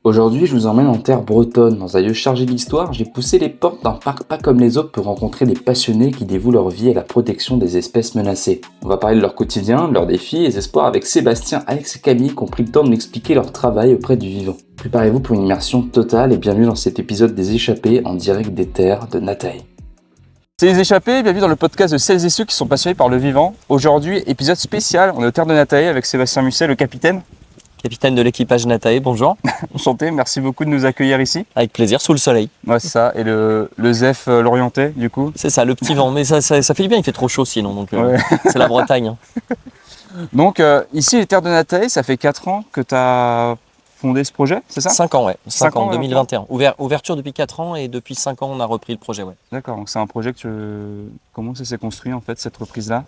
Aujourd'hui, je vous emmène en terre bretonne. Dans un lieu chargé d'histoire, j'ai poussé les portes d'un parc pas comme les autres pour rencontrer des passionnés qui dévouent leur vie à la protection des espèces menacées. On va parler de leur quotidien, de leurs défis et des espoirs avec Sébastien, Alex et Camille qui ont pris le temps de m'expliquer leur travail auprès du vivant. Préparez-vous pour une immersion totale et bienvenue dans cet épisode des Échappés en direct des terres de Nataï. C'est les Échappés, bienvenue dans le podcast de celles et ceux qui sont passionnés par le vivant. Aujourd'hui, épisode spécial, on est aux terres de Nataï avec Sébastien Musset, le capitaine. Capitaine de l'équipage Nataï, bonjour. Enchanté, merci beaucoup de nous accueillir ici. Avec plaisir, sous le soleil. Ouais, c'est ça, et le ZEF Lorientais, du coup. C'est ça, le petit vent, mais ça fait du bien, il fait trop chaud sinon, donc Ouais. c'est la Bretagne. Hein. Donc, ici, les terres de Nataï, ça fait 4 ans que tu as fondé ce projet, c'est ça? 5 ans, ouais. 5 ans, ans, 2021. Ouverture depuis 4 ans et depuis 5 ans, on a repris le projet, ouais. D'accord, donc c'est un projet Comment ça s'est construit, en fait, cette reprise-là?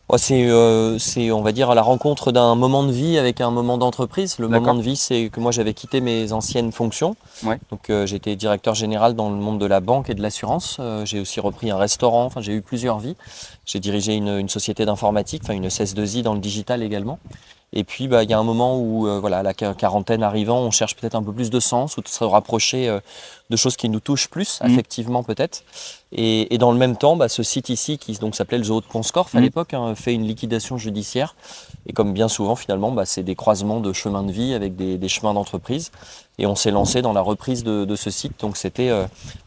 Ouais, c'est, on va dire, à la rencontre d'un moment de vie avec un moment d'entreprise. Le D'accord. moment de vie, c'est que moi, j'avais quitté mes anciennes fonctions. Ouais. Donc, j'étais directeur général dans le monde de la banque et de l'assurance. J'ai aussi repris un restaurant. Enfin, j'ai eu plusieurs vies. J'ai dirigé une société d'informatique, enfin une SS2I dans le digital également. Et puis, il y a un moment où, voilà, la quarantaine arrivant, on cherche peut-être un peu plus de sens ou de se rapprocher de choses qui nous touchent plus, affectivement peut-être. Et dans le même temps, ce site ici, qui donc s'appelait le zoo de Pont-Scorff à l'époque, fait une liquidation judiciaire. Et comme bien souvent, finalement, c'est des croisements de chemins de vie avec des chemins d'entreprise. Et on s'est lancé dans la reprise de ce site. Donc c'était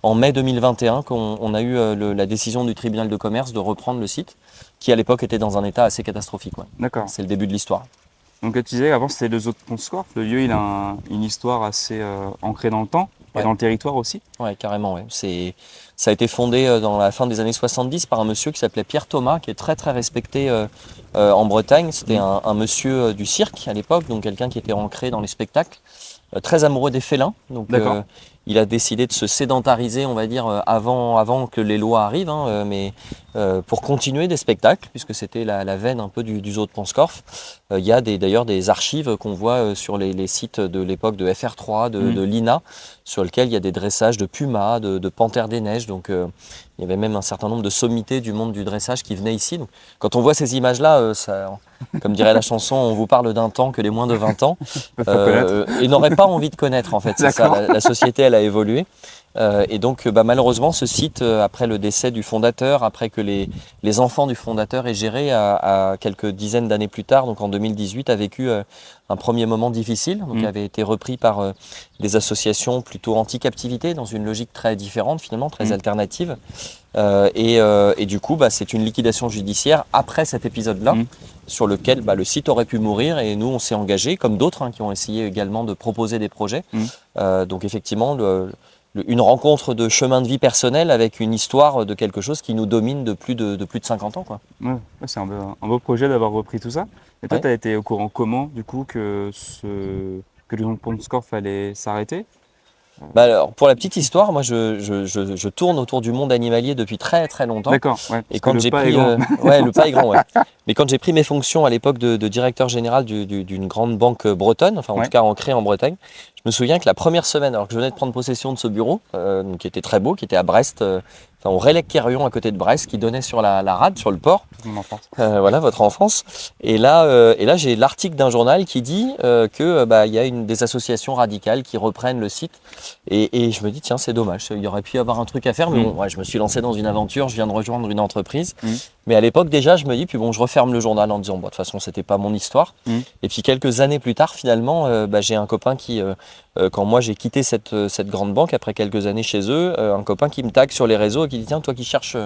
en mai 2021 qu'on a eu la décision du tribunal de commerce de reprendre le site, qui à l'époque était dans un état assez catastrophique. Ouais. D'accord. C'est le début de l'histoire. Donc, tu disais, avant, c'était le zoo de Pont-Scorff. Le lieu, il a une histoire assez ancrée dans le temps et dans le territoire aussi. Ouais, carrément. Ouais. Ça a été fondé dans la fin des années 70 par un monsieur qui s'appelait Pierre Thomas, qui est très très respecté en Bretagne. C'était un monsieur du cirque à l'époque, donc quelqu'un qui était ancré dans les spectacles, très amoureux des félins. Donc il a décidé de se sédentariser, on va dire, avant que les lois arrivent, mais pour continuer des spectacles, puisque c'était la veine un peu du zoo de Pont-Scorff. Il y a d'ailleurs des archives qu'on voit sur les sites de l'époque de FR3, de l'INA, sur lesquels il y a des dressages de pumas, de panthères des neiges. Donc il y avait même un certain nombre de sommités du monde du dressage qui venaient ici. Donc, quand on voit ces images-là, comme dirait la chanson, on vous parle d'un temps que les moins de 20 ans, et n'aurait pas envie de connaître en fait. C'est ça, la société elle a évolué. Et donc malheureusement ce site, après le décès du fondateur, après que les enfants du fondateur aient géré à quelques dizaines d'années plus tard, donc en 2018, a vécu un premier moment difficile, donc avait été repris par des associations plutôt anti-captivité, dans une logique très différente finalement, très alternative. Et du coup c'est une liquidation judiciaire après cet épisode-là, sur lequel le site aurait pu mourir, et nous on s'est engagés, comme d'autres qui ont essayé également de proposer des projets. Donc effectivement une rencontre de chemin de vie personnel avec une histoire de quelque chose qui nous domine de plus de 50 ans. Quoi. Ouais, c'est un beau projet d'avoir repris tout ça. Et toi, tu as été au courant comment, du coup, que le nom de Pont-Scorff allait s'arrêter? Alors, pour la petite histoire, moi je tourne autour du monde animalier depuis très très longtemps. D'accord, ouais. Et quand j'ai pris, le pas est grand, ouais. Mais quand j'ai pris mes fonctions à l'époque de directeur général d'une grande banque bretonne, enfin en tout cas ancrée en Bretagne, je me souviens que la première semaine, alors que je venais de prendre possession de ce bureau, qui était très beau, qui était à Brest, au Relecq-Kerrion à côté de Brest, qui donnait sur la rade, sur le port. Mon enfance. Voilà, votre enfance. Et là j'ai l'article d'un journal qui dit que y a des associations radicales qui reprennent le site. Et je me dis, tiens, c'est dommage, il y aurait pu y avoir un truc à faire. Mais bon, je me suis lancé dans une aventure, je viens de rejoindre une entreprise. Mais à l'époque, déjà, je me dis, puis bon, je referme le journal en disant, de toute façon, c'était pas mon histoire. Et puis quelques années plus tard, finalement, j'ai un copain qui, quand moi j'ai quitté cette grande banque, après quelques années chez eux, un copain qui me tague sur les réseaux et qui dit, tiens, toi qui cherches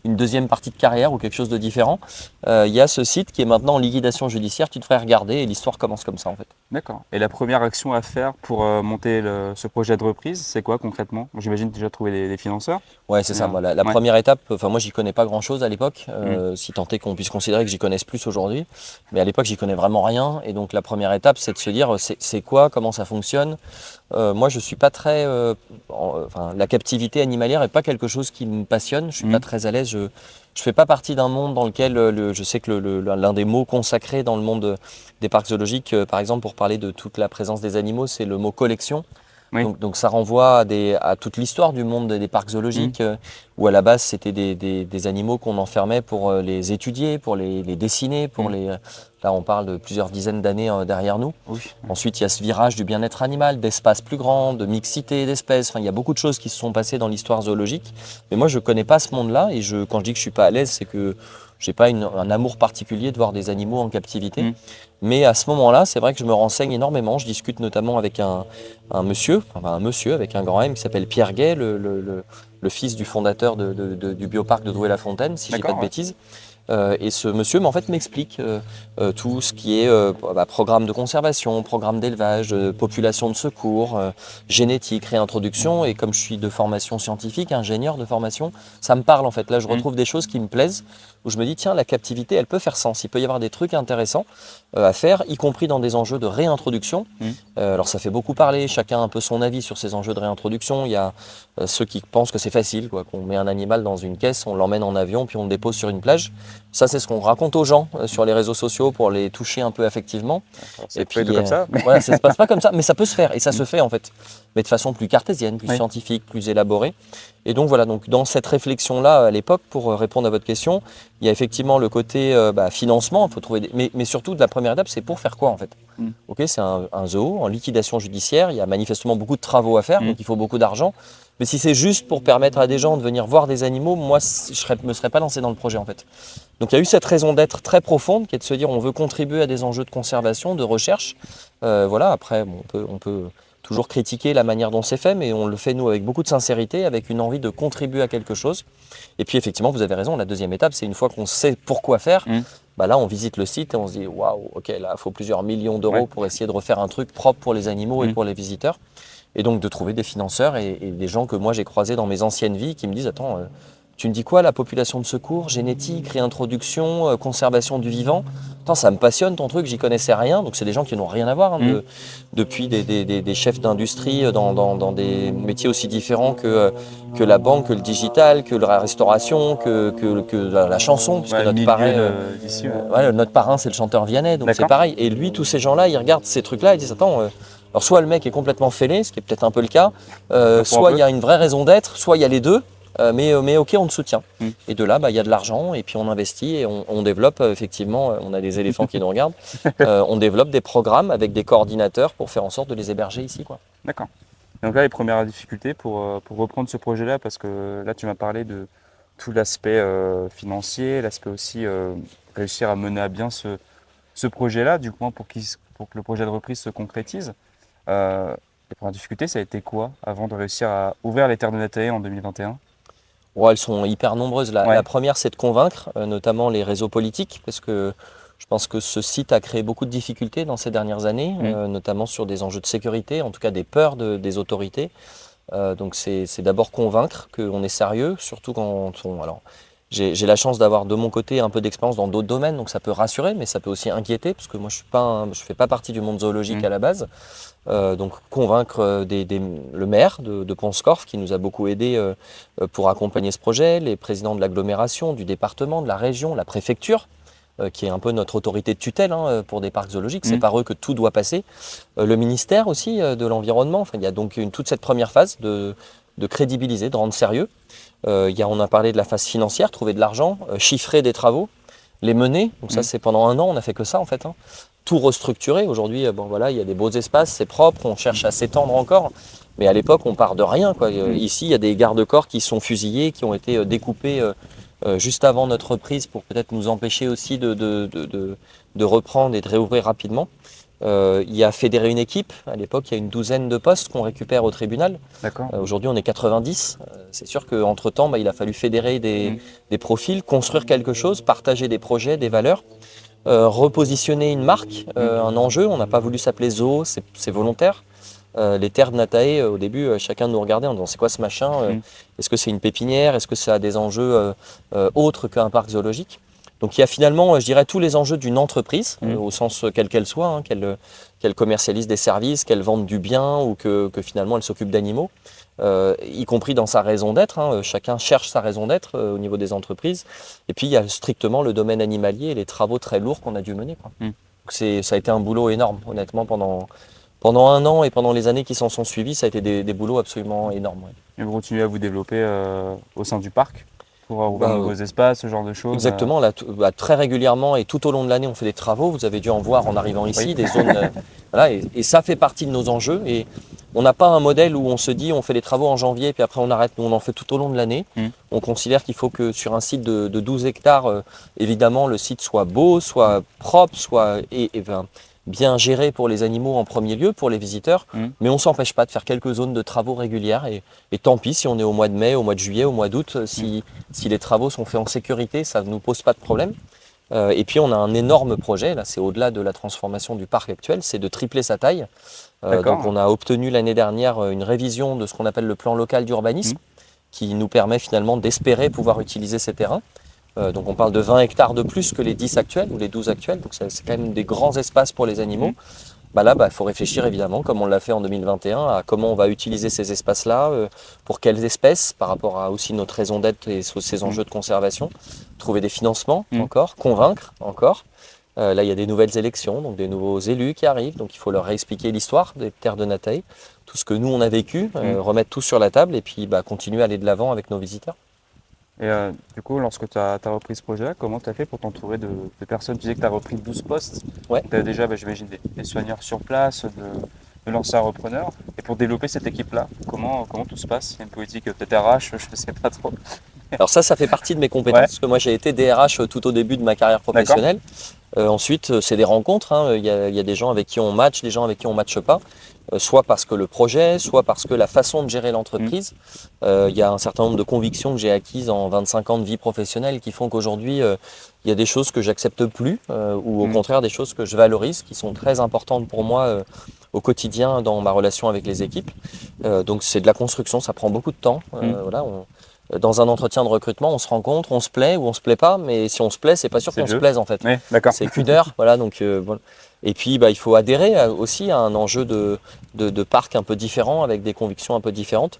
une deuxième partie de carrière ou quelque chose de différent, il y a ce site qui est maintenant en liquidation judiciaire, tu devrais regarder, et l'histoire commence comme ça en fait. D'accord. Et la première action à faire pour monter ce projet de reprise, c'est quoi concrètement? J'imagine déjà trouver les financeurs. Ouais, c'est ça. La première étape, moi j'y connais pas grand chose à l'époque, si tant est qu'on puisse considérer que j'y connaisse plus aujourd'hui. Mais à l'époque, j'y connais vraiment rien. Et donc la première étape, c'est de se dire c'est quoi, comment ça fonctionne. Moi, je suis pas très. La captivité animalière est pas quelque chose qui me passionne. Je suis pas très à l'aise. Je fais pas partie d'un monde dans lequel je sais que l'un des mots consacrés dans le monde des parcs zoologiques, par exemple, pour parler de toute la présence des animaux, c'est le mot collection. Oui. Donc ça renvoie à toute l'histoire du monde des parcs zoologiques, où à la base c'était des animaux qu'on enfermait pour les étudier, pour les dessiner, là on parle de plusieurs dizaines d'années derrière nous. Oui. Ensuite il y a ce virage du bien-être animal, d'espaces plus grands, de mixité d'espèces, enfin il y a beaucoup de choses qui se sont passées dans l'histoire zoologique. Mais moi je connais pas ce monde-là, et quand je dis que je suis pas à l'aise, c'est que j'ai pas un amour particulier de voir des animaux en captivité. Mais à ce moment-là, c'est vrai que je me renseigne énormément. Je discute notamment avec un monsieur avec un grand M qui s'appelle Pierre Gay, le fils du fondateur du bioparc de Douai-la-Fontaine, si je dis pas de bêtises. Et ce monsieur en fait, m'explique tout ce qui est programme de conservation, programme d'élevage, population de secours, génétique, réintroduction. Et comme je suis de formation scientifique, ingénieur de formation, ça me parle en fait. Là, je retrouve des choses qui me plaisent, où je me dis, tiens, la captivité, elle peut faire sens. Il peut y avoir des trucs intéressants à faire, y compris dans des enjeux de réintroduction. Alors ça fait beaucoup parler, chacun a un peu son avis sur ces enjeux de réintroduction. Il y a ceux qui pensent que c'est facile, qu'on met un animal dans une caisse, on l'emmène en avion, puis on le dépose sur une plage. Ça, c'est ce qu'on raconte aux gens sur les réseaux sociaux pour les toucher un peu affectivement. Et puis comme ça. Voilà, ça se passe pas comme ça, mais ça peut se faire, et ça se fait en fait, mais de façon plus cartésienne, plus scientifique, plus élaborée. Et donc voilà, donc dans cette réflexion-là, à l'époque, pour répondre à votre question, il y a effectivement le côté financement, il faut trouver mais surtout, de la première étape, c'est pour faire quoi en fait. Ok, c'est un zoo en liquidation judiciaire, il y a manifestement beaucoup de travaux à faire, donc il faut beaucoup d'argent. Mais si c'est juste pour permettre à des gens de venir voir des animaux, moi, je ne me serais pas lancé dans le projet en fait. Donc il y a eu cette raison d'être très profonde, qui est de se dire on veut contribuer à des enjeux de conservation, de recherche. Voilà, après, on peut toujours critiquer la manière dont c'est fait, mais on le fait nous avec beaucoup de sincérité, avec une envie de contribuer à quelque chose. Et puis effectivement, vous avez raison, la deuxième étape, c'est une fois qu'on sait pourquoi faire, là on visite le site et on se dit waouh, ok, là il faut plusieurs millions d'euros pour essayer de refaire un truc propre pour les animaux et pour les visiteurs. Et donc de trouver des financeurs et des gens que moi j'ai croisés dans mes anciennes vies qui me disent attends, tu me dis quoi, la population de secours, génétique, réintroduction, conservation du vivant? Attends, ça me passionne ton truc, j'y connaissais rien. Donc c'est des gens qui n'ont rien à voir, depuis des chefs d'industrie dans des métiers aussi différents que la banque, que le digital, que la restauration, que la chanson, puisque notre parrain c'est le chanteur Vianney, donc c'est pareil. Et lui, tous ces gens-là, ils regardent ces trucs-là et disent attends, alors soit le mec est complètement fêlé, ce qui est peut-être un peu le cas, soit il y a une vraie raison d'être, soit il y a les deux. Mais ok, on te soutient. Et de là, il y a de l'argent et puis on investit et on développe effectivement, on a des éléphants qui nous regardent, on développe des programmes avec des coordinateurs pour faire en sorte de les héberger ici. D'accord. Donc là, les premières difficultés pour reprendre ce projet-là, parce que là, tu m'as parlé de tout l'aspect financier, l'aspect aussi réussir à mener à bien ce projet-là, du coup, pour que le projet de reprise se concrétise. Les premières difficultés, ça a été quoi avant de réussir à ouvrir les terres de Natae en 2021? Elles sont hyper nombreuses. La première, c'est de convaincre, notamment les réseaux politiques, parce que je pense que ce site a créé beaucoup de difficultés dans ces dernières années, notamment sur des enjeux de sécurité, en tout cas des peurs des autorités. Donc c'est d'abord convaincre qu'on est sérieux, surtout quand alors, j'ai la chance d'avoir de mon côté un peu d'expérience dans d'autres domaines, donc ça peut rassurer, mais ça peut aussi inquiéter, parce que moi je fais pas partie du monde zoologique à la base. Donc convaincre le maire de Pont-Scorff, qui nous a beaucoup aidé pour accompagner ce projet, les présidents de l'agglomération, du département, de la région, la préfecture, qui est un peu notre autorité de tutelle pour des parcs zoologiques. C'est par eux que tout doit passer. Le ministère aussi de l'Environnement. Enfin, il y a donc toute cette première phase de crédibiliser, de rendre sérieux. On a parlé de la phase financière, trouver de l'argent, chiffrer des travaux, les mener. Donc ça, c'est pendant 1 an, on n'a fait que ça en fait. Tout restructurer. Aujourd'hui, il y a des beaux espaces, c'est propre, on cherche à s'étendre encore. Mais à l'époque, on part de rien. Ici, il y a des garde-corps qui sont fusillés, qui ont été découpés juste avant notre reprise pour peut-être nous empêcher aussi de reprendre et de réouvrir rapidement. Il y a fédéré une équipe. À l'époque, il y a une 12aine de postes qu'on récupère au tribunal. Aujourd'hui, on est 90. C'est sûr qu'entre-temps, il a fallu fédérer des profils, construire quelque chose, partager des projets, des valeurs. Repositionner une marque, un enjeu. On n'a pas voulu s'appeler Zoo, c'est volontaire. Les terres de Natae, au début, chacun nous regardait en disant c'est quoi ce machin, est-ce que c'est une pépinière, est-ce que ça a des enjeux autres qu'un parc zoologique. Donc il y a finalement, je dirais, tous les enjeux d'une entreprise, au sens quelle qu'elle soit, qu'elle commercialise des services, qu'elle vende du bien ou que finalement elle s'occupe d'animaux. Y compris dans sa raison d'être. Chacun cherche sa raison d'être au niveau des entreprises. Et puis il y a strictement le domaine animalier et les travaux très lourds qu'on a dû mener. Donc ça a été un boulot énorme, honnêtement, pendant Pendant un an et pendant les années qui s'en sont suivies, ça a été des boulots absolument énormes. Ouais. Et vous continuez à vous développer au sein du parc pour ouvrir de Bah, nouveaux espaces, ce genre de choses. Exactement, là, très régulièrement et tout au long de l'année, on fait des travaux. Vous avez dû en voir en arrivant ici, Oui. des zones. Voilà, et ça fait partie de nos enjeux. Et on n'a pas un modèle où on se dit on fait les travaux en janvier, puis après on arrête. Nous, on en fait tout au long de l'année. Mm. On considère qu'il faut que sur un site de 12 hectares, évidemment, le site soit beau, soit propre, soit bien géré pour les animaux en premier lieu, pour les visiteurs. Mm. Mais on ne s'empêche pas de faire quelques zones de travaux régulières. Et tant pis si on est au mois de mai, au mois de juillet, au mois d'août, si les travaux sont faits en sécurité, ça ne nous pose pas de problème. Et puis on a un énorme projet, là c'est au-delà de la transformation du parc actuel, c'est de tripler sa taille. Donc on a obtenu l'année dernière une révision de ce qu'on appelle le plan local d'urbanisme, qui nous permet finalement d'espérer pouvoir utiliser ces terrains. Donc on parle de 20 hectares de plus que les 10 actuels ou les 12 actuels, donc c'est quand même des grands espaces pour les animaux. Là, il faut réfléchir évidemment, comme on l'a fait en 2021, à comment on va utiliser ces espaces-là, pour quelles espèces, par rapport à aussi notre raison d'être et ces enjeux de conservation, trouver des financements encore, convaincre encore. Là, il y a des nouvelles élections, donc des nouveaux élus qui arrivent, donc il faut leur réexpliquer l'histoire des terres de Nataï, tout ce que nous on a vécu, remettre tout sur la table et puis continuer à aller de l'avant avec nos visiteurs. Et du coup, lorsque tu as repris ce projet-là, comment tu as fait pour t'entourer de personnes? Tu disais que tu as repris 12 postes. Ouais. Tu as déjà, j'imagine, des soigneurs sur place, de l'ancien repreneur. Et pour développer cette équipe-là, comment tout se passe? Il y a une politique peut-être RH, je ne sais pas trop. Alors ça fait partie de mes compétences, parce que moi j'ai été DRH tout au début de ma carrière professionnelle. Ensuite, c'est des rencontres, hein. Il y a des gens avec qui on match, des gens avec qui on ne matche pas. Soit parce que le projet, soit parce que la façon de gérer l'entreprise. Il y a un certain nombre de convictions que j'ai acquises en 25 ans de vie professionnelle qui font qu'aujourd'hui, il y a des choses que j'accepte plus, ou au contraire des choses que je valorise, qui sont très importantes pour moi au quotidien dans ma relation avec les équipes. Donc c'est de la construction, ça prend beaucoup de temps. Voilà, dans un entretien de recrutement, on se rencontre, on se plaît ou on se plaît pas, mais si on se plaît, c'est pas sûr qu'on se plaise en fait. Oui, d'accord. C'est qu'une heure, voilà. Donc voilà. Et puis il faut adhérer aussi à un enjeu de parc un peu différent, avec des convictions un peu différentes.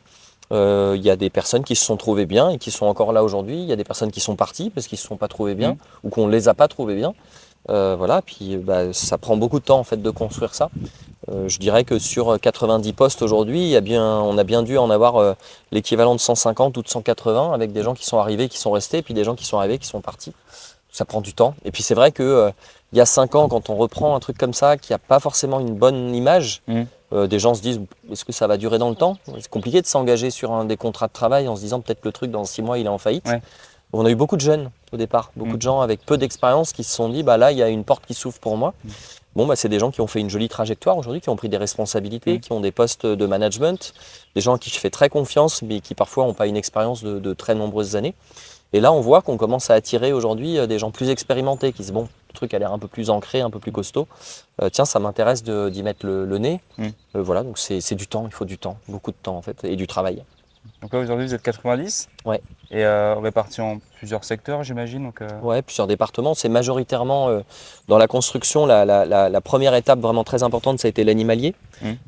Il y a des personnes qui se sont trouvées bien et qui sont encore là aujourd'hui. Il y a des personnes qui sont parties parce qu'ils ne se sont pas trouvés bien ou qu'on ne les a pas trouvés bien. Voilà, puis ça prend beaucoup de temps en fait de construire ça. Je dirais que sur 90 postes aujourd'hui, on a bien dû en avoir l'équivalent de 150 ou de 180 avec des gens qui sont arrivés, qui sont restés, et puis des gens qui sont arrivés, qui sont partis. Ça prend du temps. Et puis c'est vrai que il y a 5 ans, quand on reprend un truc comme ça, qui n'a pas forcément une bonne image, des gens se disent est-ce que ça va durer dans le temps? C'est compliqué de s'engager sur des contrats de travail en se disant peut-être le truc dans 6 mois il est en faillite. Ouais. On a eu beaucoup de jeunes au départ, beaucoup de gens avec peu d'expérience qui se sont dit là il y a une porte qui s'ouvre pour moi. C'est des gens qui ont fait une jolie trajectoire aujourd'hui, qui ont pris des responsabilités, qui ont des postes de management, des gens à qui je fais très confiance, mais qui parfois n'ont pas une expérience de très nombreuses années. Et là, on voit qu'on commence à attirer aujourd'hui des gens plus expérimentés, qui se disent le truc a l'air un peu plus ancré, un peu plus costaud. Tiens, ça m'intéresse d'y mettre le nez. Voilà, donc c'est du temps, il faut du temps, beaucoup de temps en fait, et du travail. Donc là, aujourd'hui, vous êtes 90. Ouais. Et répartis en plusieurs secteurs, j'imagine. Donc, Ouais, plusieurs départements. C'est majoritairement dans la construction. La première étape vraiment très importante, ça a été l'animalier.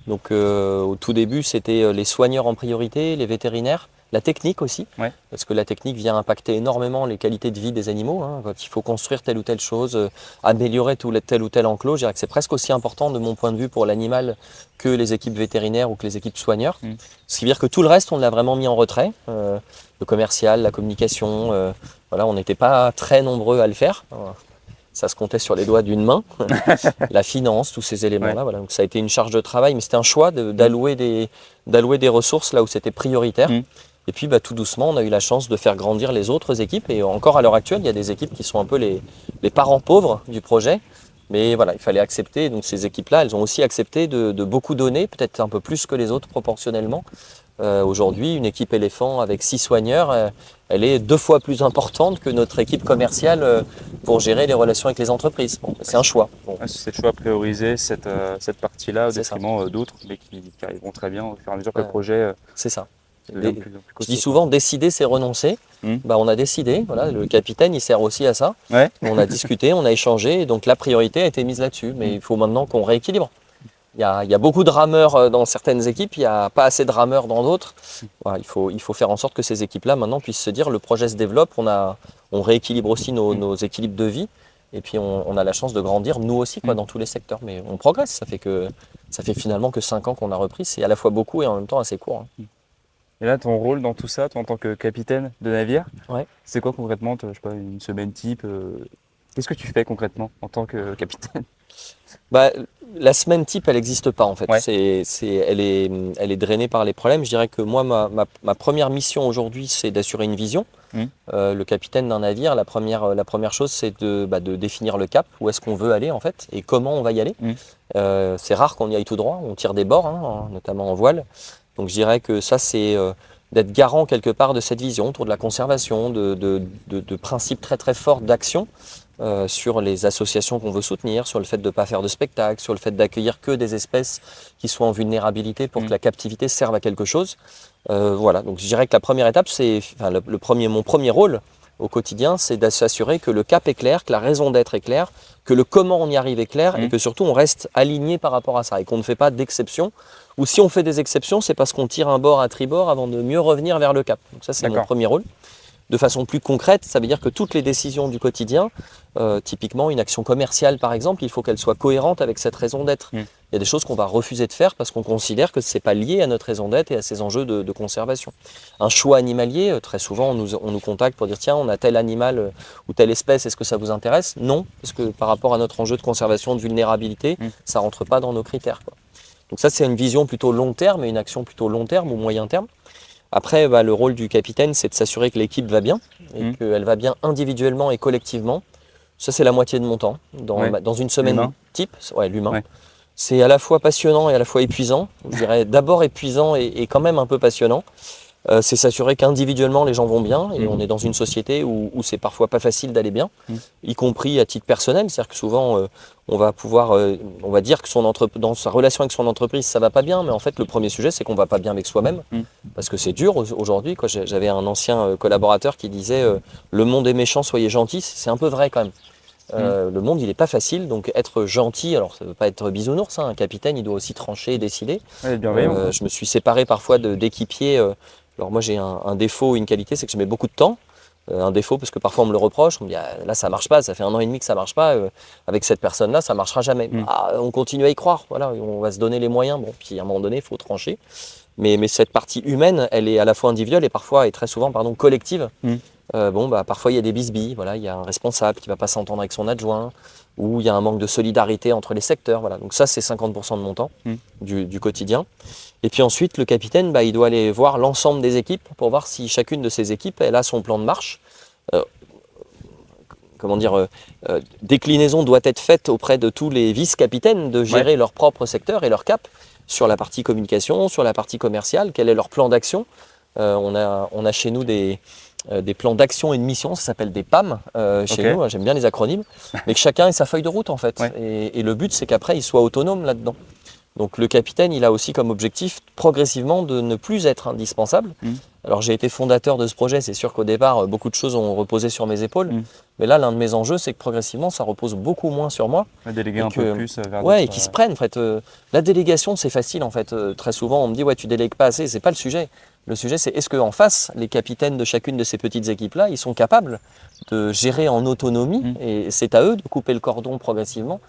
Donc au tout début, c'était les soigneurs en priorité, les vétérinaires. La technique aussi, parce que la technique vient impacter énormément les qualités de vie des animaux. Quand il faut construire telle ou telle chose, améliorer tel ou tel enclos, je dirais que c'est presque aussi important de mon point de vue pour l'animal que les équipes vétérinaires ou que les équipes soigneurs. Ce qui veut dire que tout le reste, on l'a vraiment mis en retrait. Le commercial, la communication, on n'était pas très nombreux à le faire. Ça se comptait sur les doigts d'une main. La finance, tous ces éléments-là. Voilà. Donc ça a été une charge de travail, mais c'était un choix d'allouer des ressources là où c'était prioritaire. Et puis tout doucement, on a eu la chance de faire grandir les autres équipes. Et encore à l'heure actuelle, il y a des équipes qui sont un peu les parents pauvres du projet. Mais voilà, il fallait accepter. Donc ces équipes-là, elles ont aussi accepté de beaucoup donner, peut-être un peu plus que les autres proportionnellement. Aujourd'hui, une équipe éléphant avec 6 soigneurs, elle est 2 fois plus importante que notre équipe commerciale pour gérer les relations avec les entreprises. C'est un choix. C'est le choix de prioriser cette partie-là au détriment d'autres, mais qui arriveront très bien au fur et à mesure que le projet. C'est ça. Plus Je dis souvent, décider, c'est renoncer. On a décidé, voilà, le capitaine, il sert aussi à ça. On a discuté, on a échangé, et donc la priorité a été mise là-dessus. Mais il faut maintenant qu'on rééquilibre. Il y a beaucoup de rameurs dans certaines équipes, il n'y a pas assez de rameurs dans d'autres. Voilà, il faut faire en sorte que ces équipes-là, maintenant, puissent se dire, le projet se développe, on rééquilibre aussi nos équilibres de vie. Et puis on a la chance de grandir, nous aussi, quoi, dans tous les secteurs. Mais on progresse, ça fait finalement que 5 ans qu'on a repris. C'est à la fois beaucoup et en même temps assez court. Hein. Et là, ton rôle dans tout ça, toi en tant que capitaine de navire, Ouais. c'est quoi concrètement, je sais pas, une semaine type qu'est-ce que tu fais concrètement en tant que capitaine? Bah, la semaine type, elle n'existe pas en fait. Ouais. Elle est drainée par les problèmes. Je dirais que moi, ma première mission aujourd'hui, c'est d'assurer une vision. Mmh. Le capitaine d'un navire, la première chose, c'est de définir le cap, où est-ce qu'on veut aller en fait, et comment on va y aller. Mmh. C'est rare qu'on y aille tout droit, on tire des bords, hein, notamment en voile. Donc je dirais que ça, c'est d'être garant quelque part de cette vision autour de la conservation, de principes très très forts d'action. Sur les associations qu'on veut soutenir, sur le fait de ne pas faire de spectacle, sur le fait d'accueillir que des espèces qui soient en vulnérabilité pour que la captivité serve à quelque chose. Voilà, donc je dirais que la première étape, mon premier rôle au quotidien, c'est de s'assurer que le cap est clair, que la raison d'être est claire, que le comment on y arrive est clair et que surtout on reste aligné par rapport à ça et qu'on ne fait pas d'exception. Ou si on fait des exceptions, c'est parce qu'on tire un bord à tribord avant de mieux revenir vers le cap. Donc ça, c'est mon premier rôle. De façon plus concrète, ça veut dire que toutes les décisions du quotidien, typiquement une action commerciale par exemple, il faut qu'elle soit cohérente avec cette raison d'être. Il y a des choses qu'on va refuser de faire parce qu'on considère que ce n'est pas lié à notre raison d'être et à ces enjeux de conservation. Un choix animalier, très souvent on nous contacte pour dire tiens, on a tel animal ou telle espèce, est-ce que ça vous intéresse? Non, parce que par rapport à notre enjeu de conservation, de vulnérabilité, ça ne rentre pas dans nos critères, quoi. Donc ça, c'est une vision plutôt long terme et une action plutôt long terme ou moyen terme. Après, le rôle du capitaine, c'est de s'assurer que l'équipe va bien et qu'elle va bien individuellement et collectivement. Ça, c'est la moitié de mon temps. Dans une semaine type, l'humain. Ouais. C'est à la fois passionnant et à la fois épuisant. Je dirais d'abord épuisant et quand même un peu passionnant. C'est s'assurer qu'individuellement les gens vont bien et on est dans une société où c'est parfois pas facile d'aller bien, y compris à titre personnel. C'est-à-dire que souvent on va dire que dans sa relation avec son entreprise ça va pas bien, mais en fait le premier sujet c'est qu'on va pas bien avec soi-même parce que c'est dur aujourd'hui. J'avais un ancien collaborateur qui disait le monde est méchant, soyez gentils. C'est un peu vrai quand même. Le monde il est pas facile, donc être gentil, alors ça veut pas être bisounours, un capitaine il doit aussi trancher et décider. Je me suis séparé parfois d'équipiers. Alors moi j'ai un défaut, une qualité, c'est que je mets beaucoup de temps. Un défaut parce que parfois on me le reproche, on me dit là ça marche pas, ça fait 1 an et demi que ça marche pas, avec cette personne-là ça marchera jamais. On continue à y croire, voilà, on va se donner les moyens, puis à un moment donné il faut trancher. Mais cette partie humaine, elle est à la fois individuelle et parfois et très souvent collective. Parfois il y a des bisbilles, voilà, il y a un responsable qui va pas s'entendre avec son adjoint, ou il y a un manque de solidarité entre les secteurs. Voilà. Donc ça, c'est 50% de mon temps du quotidien. Et puis ensuite, le capitaine, il doit aller voir l'ensemble des équipes pour voir si chacune de ces équipes, elle a son plan de marche. Déclinaison doit être faite auprès de tous les vice-capitaines de gérer leur propre secteur et leur cap sur la partie communication, sur la partie commerciale, quel est leur plan d'action. On a chez nous des plans d'action et de mission, ça s'appelle des PAM chez nous, j'aime bien les acronymes, mais que chacun ait sa feuille de route en fait. Et le but c'est qu'après il soit autonome là-dedans. Donc le capitaine il a aussi comme objectif progressivement de ne plus être indispensable. Alors j'ai été fondateur de ce projet, c'est sûr qu'au départ beaucoup de choses ont reposé sur mes épaules, mais là l'un de mes enjeux c'est que progressivement ça repose beaucoup moins sur moi. Déléguer un peu plus vers et qu'ils se prennent en fait. La délégation c'est facile en fait, très souvent on me dit tu délègues pas assez, c'est pas le sujet. Le sujet, c'est est-ce qu'en face, les capitaines de chacune de ces petites équipes-là, ils sont capables de gérer en autonomie et c'est à eux de couper le cordon progressivement.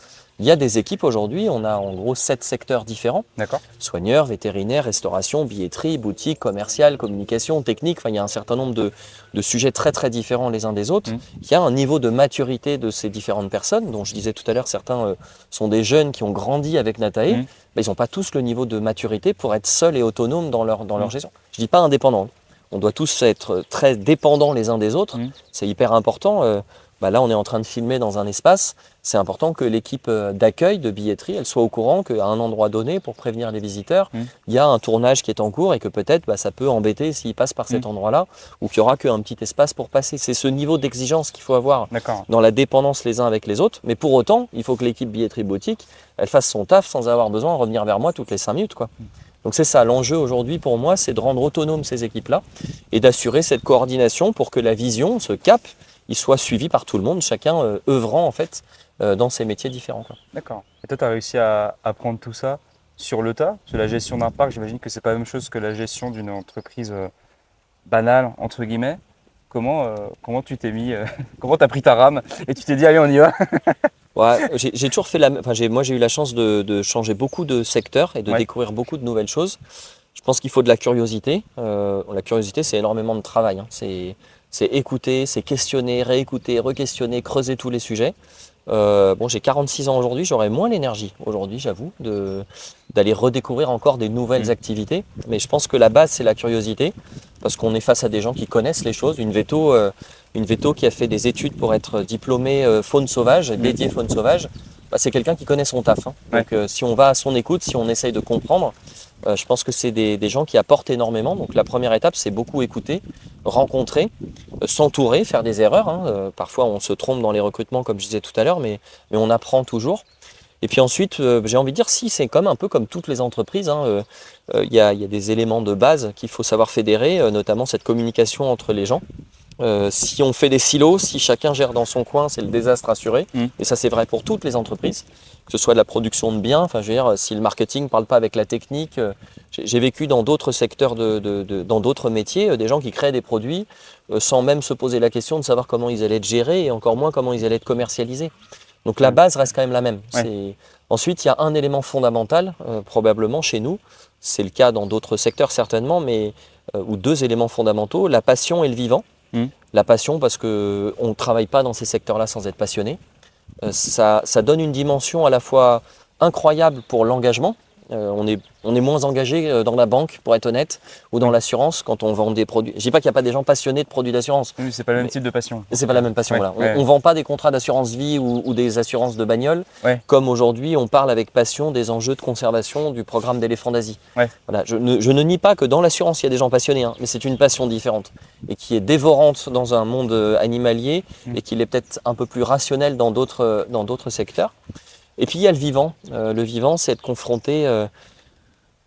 Il y a des équipes aujourd'hui, on a en gros 7 secteurs différents. D'accord. Soigneurs, vétérinaires, restauration, billetterie, boutique, commercial, communication, technique. Enfin, il y a un certain nombre de sujets très très différents les uns des autres. Il y a un niveau de maturité de ces différentes personnes, dont je disais tout à l'heure, certains sont des jeunes qui ont grandi avec Natae. Mais ils n'ont pas tous le niveau de maturité pour être seuls et autonomes dans leur gestion. Je ne dis pas indépendants. On doit tous être très dépendants les uns des autres. C'est hyper important. Là, on est en train de filmer dans un espace. C'est important que l'équipe d'accueil, de billetterie, elle soit au courant qu'à un endroit donné, pour prévenir les visiteurs, il y a un tournage qui est en cours et que peut-être ça peut embêter s'ils passent par cet endroit-là ou qu'il n'y aura qu'un petit espace pour passer. C'est ce niveau d'exigence qu'il faut avoir dans la dépendance les uns avec les autres. Mais pour autant, il faut que l'équipe billetterie-boutique, elle fasse son taf sans avoir besoin de revenir vers moi toutes les 5 minutes, quoi. Donc c'est ça, l'enjeu aujourd'hui pour moi, c'est de rendre autonomes ces équipes-là et d'assurer cette coordination pour que la vision, ce cap, il soit suivi par tout le monde, chacun œuvrant en fait dans ses métiers différents. D'accord. Et toi, tu as réussi à apprendre tout ça sur le tas? Parce que la gestion d'un parc, j'imagine que c'est pas la même chose que la gestion d'une entreprise banale, entre guillemets. comment tu t'es mis, comment tu as pris ta rame et tu t'es dit allez on y va? Ouais, j'ai toujours fait moi j'ai eu la chance de changer beaucoup de secteurs et de découvrir beaucoup de nouvelles choses. Je pense qu'il faut de la curiosité. La curiosité, c'est énormément de travail, hein. C'est écouter, c'est questionner, réécouter, re-questionner, creuser tous les sujets. Bon, j'ai 46 ans aujourd'hui, j'aurais moins l'énergie aujourd'hui, j'avoue, d'aller redécouvrir encore des nouvelles activités. Mais je pense que la base, c'est la curiosité, parce qu'on est face à des gens qui connaissent les choses. Une véto qui a fait des études pour être diplômée faune sauvage, dédiée faune sauvage, bah, c'est quelqu'un qui connaît son taf, hein. Donc si on va à son écoute, si on essaye de comprendre, je pense que c'est des gens qui apportent énormément. Donc la première étape, c'est beaucoup écouter, rencontrer, s'entourer, faire des erreurs, hein. Parfois on se trompe dans les recrutements comme je disais tout à l'heure, mais on apprend toujours. Et puis ensuite, j'ai envie de dire, si c'est un peu comme toutes les entreprises, hein, y a des éléments de base qu'il faut savoir fédérer, notamment cette communication entre les gens. Si on fait des silos, si chacun gère dans son coin, c'est le désastre assuré. Et ça, c'est vrai pour toutes les entreprises, que ce soit de la production de biens. Enfin, je veux dire, si le marketing ne parle pas avec la technique, j'ai vécu dans d'autres secteurs, dans d'autres métiers, des gens qui créent des produits sans même se poser la question de savoir comment ils allaient être gérés et encore moins comment ils allaient être commercialisés. Donc la base reste quand même la même. Ensuite, il y a un élément fondamental, probablement chez nous, c'est le cas dans d'autres secteurs certainement, mais ou deux éléments fondamentaux, la passion et le vivant. La passion parce qu'on ne travaille pas dans ces secteurs-là sans être passionné. Ça donne une dimension à la fois incroyable pour l'engagement. On est moins engagé dans la banque, pour être honnête, ou dans l'assurance quand on vend des produits. Je ne dis pas qu'il n'y a pas des gens passionnés de produits d'assurance. Oui, c'est pas le même type de passion. C'est pas la même passion. Voilà. On ne vend pas des contrats d'assurance vie ou des assurances de bagnole, comme aujourd'hui on parle avec passion des enjeux de conservation du programme d'éléphants d'Asie. Voilà. Je ne nie pas que dans l'assurance il y a des gens passionnés, hein, mais c'est une passion différente et qui est dévorante dans un monde animalier et qui est peut-être un peu plus rationnel dans d'autres secteurs. Et puis il y a le vivant. Le vivant, c'est être confronté.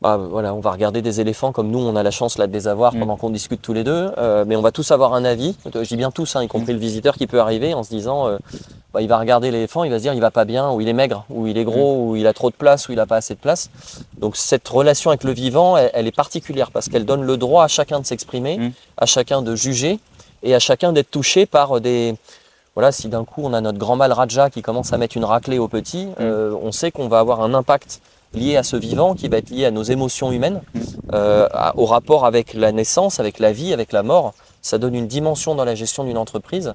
Voilà, on va regarder des éléphants comme nous, on a la chance là de les avoir pendant qu'on discute tous les deux, mais on va tous avoir un avis. Je dis bien tous, hein, y compris le visiteur qui peut arriver en se disant, il va regarder l'éléphant, il va se dire il va pas bien, ou il est maigre, ou il est gros, ou il a trop de place, ou il a pas assez de place. Donc cette relation avec le vivant, elle est particulière parce qu'elle donne le droit à chacun de s'exprimer, à chacun de juger et à chacun d'être touché par des. Voilà, si d'un coup on a notre grand mâle Raja qui commence à mettre une raclée au petit, on sait qu'on va avoir un impact lié à ce vivant qui va être lié à nos émotions humaines, au rapport avec la naissance, avec la vie, avec la mort. Ça donne une dimension dans la gestion d'une entreprise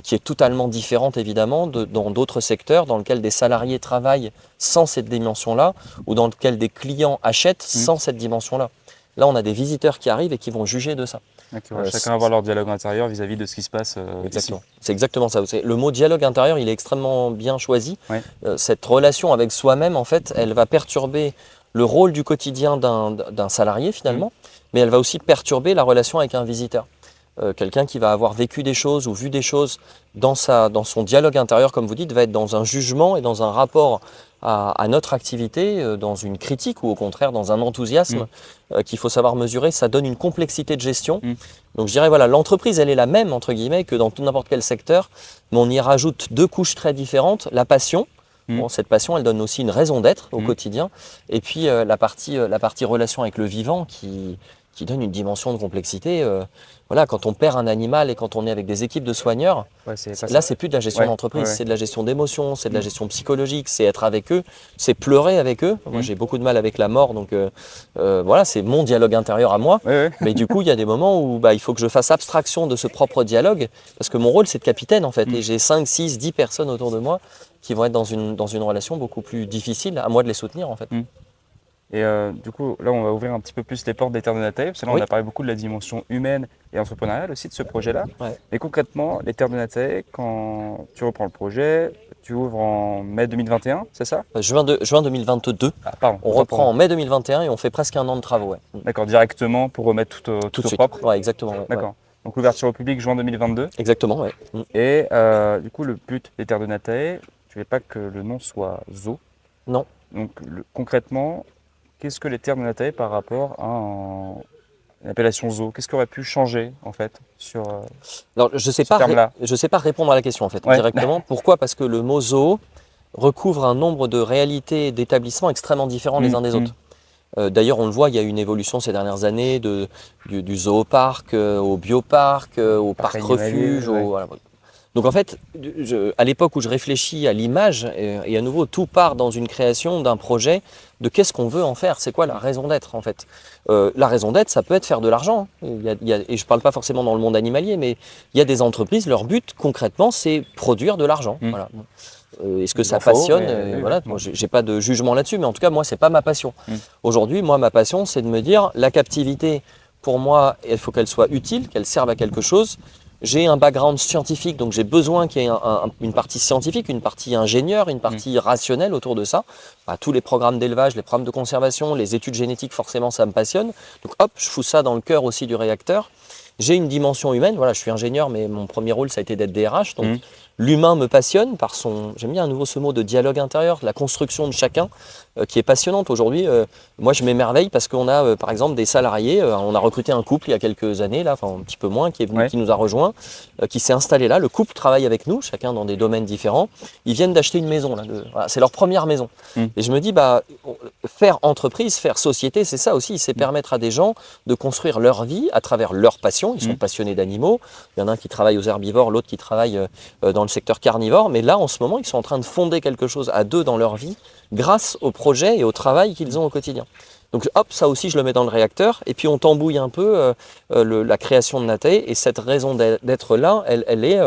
qui est totalement différente évidemment dans d'autres secteurs dans lesquels des salariés travaillent sans cette dimension-là ou dans lesquels des clients achètent sans cette dimension-là. Là, on a des visiteurs qui arrivent et qui vont juger de ça. Chacun va avoir leur dialogue intérieur vis-à-vis de ce qui se passe. Exactement. C'est exactement ça. Le mot dialogue intérieur, il est extrêmement bien choisi. Cette relation avec soi-même, en fait, elle va perturber le rôle du quotidien d'un salarié finalement, mais elle va aussi perturber la relation avec un visiteur. Quelqu'un qui va avoir vécu des choses ou vu des choses dans son dialogue intérieur, comme vous dites, va être dans un jugement et dans un rapport à notre activité, dans une critique ou au contraire dans un enthousiasme qu'il faut savoir mesurer. Ça donne une complexité de gestion. Donc je dirais, voilà, l'entreprise, elle est la même, entre guillemets, que dans n'importe quel secteur, mais on y rajoute deux couches très différentes. La passion. Bon, cette passion, elle donne aussi une raison d'être au quotidien. Et puis la partie relation avec le vivant qui donne une dimension de complexité. Voilà, quand on perd un animal et quand on est avec des équipes de soigneurs, là, c'est plus de la gestion d'entreprise, c'est de la gestion d'émotions, c'est de la gestion psychologique, c'est être avec eux, c'est pleurer avec eux. Moi, j'ai beaucoup de mal avec la mort, donc voilà, c'est mon dialogue intérieur à moi. Mais du coup, il y a des moments où il faut que je fasse abstraction de ce propre dialogue, parce que mon rôle, c'est de capitaine, en fait, et j'ai 5, 6, 10 personnes autour de moi qui vont être dans une relation beaucoup plus difficile, à moi de les soutenir, en fait. Et du coup, là, on va ouvrir un petit peu plus les portes des Terres de Natae, parce que là, on a parlé beaucoup de la dimension humaine et entrepreneuriale aussi de ce projet-là. Mais concrètement, les Terres de Natae, quand tu reprends le projet, tu ouvres en mai 2021, c'est ça? Juin 2022. Pardon. On reprend en mai 2021 et on fait presque un an de travaux. D'accord, directement pour remettre tout au propre. Ouais, exactement. D'accord. Donc l'ouverture au public juin 2022. Exactement, ouais. Et du coup, le but des Terres de Natae, tu ne veux pas que le nom soit Zoo. Non. Donc concrètement, qu'est-ce que les Terres de Natae par rapport à l'appellation Zoo? Qu'est-ce qui aurait pu changer en fait sur Alors, je sais pas répondre à la question en fait directement. Pourquoi? Parce que le mot zoo recouvre un nombre de réalités et d'établissements extrêmement différents les uns des autres. D'ailleurs, on le voit, il y a eu une évolution ces dernières années du zooparc au bioparc, au parc refuge. Ouais. Voilà. Donc en fait, à l'époque où je réfléchis à l'image, et à nouveau, tout part dans une création d'un projet de qu'est-ce qu'on veut en faire, c'est quoi la raison d'être en fait. La raison d'être, ça peut être faire de l'argent. Et je ne parle pas forcément dans le monde animalier, mais il y a des entreprises, leur but concrètement, c'est produire de l'argent. Voilà. Est-ce que ça passionne? Voilà, moi, j'ai pas de jugement là-dessus, mais en tout cas, moi, c'est pas ma passion. Aujourd'hui, moi, ma passion, c'est de me dire, la captivité, pour moi, il faut qu'elle soit utile, qu'elle serve à quelque chose. J'ai un background scientifique, donc j'ai besoin qu'il y ait une partie scientifique, une partie ingénieur, une partie rationnelle autour de ça. Tous les programmes d'élevage, les programmes de conservation, les études génétiques, forcément, ça me passionne. Donc hop, je fous ça dans le cœur aussi du réacteur. J'ai une dimension humaine, voilà, je suis ingénieur, mais mon premier rôle, ça a été d'être DRH. Donc l'humain me passionne par j'aime bien à nouveau ce mot de dialogue intérieur, la construction de chacun, qui est passionnante aujourd'hui. Moi, je m'émerveille parce qu'on a, par exemple, des salariés. On a recruté un couple il y a quelques années, là, enfin un petit peu moins, qui est venu, qui nous a rejoints, qui s'est installé là. Le couple travaille avec nous, chacun dans des domaines différents. Ils viennent d'acheter une maison, là. Voilà, c'est leur première maison. Et je me dis, faire entreprise, faire société, c'est ça aussi. C'est permettre à des gens de construire leur vie à travers leur passion. Ils sont passionnés d'animaux. Il y en a un qui travaille aux herbivores, l'autre qui travaille dans le secteur carnivore. Mais là, en ce moment, ils sont en train de fonder quelque chose à deux dans leur vie grâce au projet et au travail qu'ils ont au quotidien. Donc hop, ça aussi je le mets dans le réacteur et puis on tambouille un peu la création de Natae et cette raison d'être là, elle est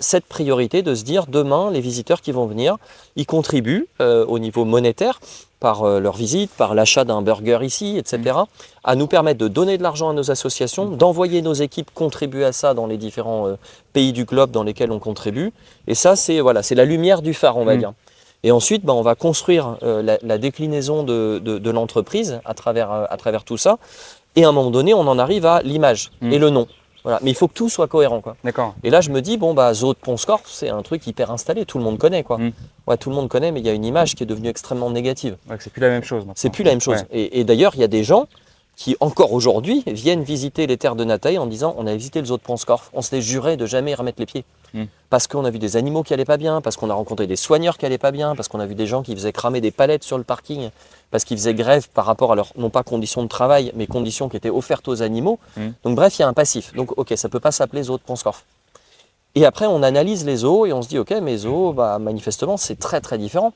cette priorité de se dire demain les visiteurs qui vont venir, ils contribuent au niveau monétaire par leur visite, par l'achat d'un burger ici, etc., à nous permettre de donner de l'argent à nos associations, d'envoyer nos équipes contribuer à ça dans les différents pays du globe dans lesquels on contribue. Et ça, c'est la lumière du phare, on va dire. Et ensuite, on va construire la déclinaison de l'entreprise à travers tout ça. Et à un moment donné, on en arrive à l'image et le nom. Voilà. Mais il faut que tout soit cohérent, quoi. D'accord. Et là, je me dis, Zoo de Pont-Scorff, c'est un truc hyper installé, tout le monde connaît, quoi. Ouais, tout le monde connaît, mais il y a une image qui est devenue extrêmement négative. Ouais, c'est plus la même chose maintenant. C'est plus la même chose. Ouais. Et d'ailleurs, il y a des gens qui, encore aujourd'hui, viennent visiter les terres de Natae en disant, on a visité le zoo de Pont-Scorff, on s'était juré de jamais y remettre les pieds. Parce qu'on a vu des animaux qui n'allaient pas bien, parce qu'on a rencontré des soigneurs qui n'allaient pas bien, parce qu'on a vu des gens qui faisaient cramer des palettes sur le parking, parce qu'ils faisaient grève par rapport à leurs, non pas conditions de travail, mais conditions qui étaient offertes aux animaux. Donc bref, il y a un passif. Donc ok, ça ne peut pas s'appeler zoo de Pont-Scorff. Et après, on analyse les zoos et on se dit, ok, mes zoos, manifestement, c'est très très différent.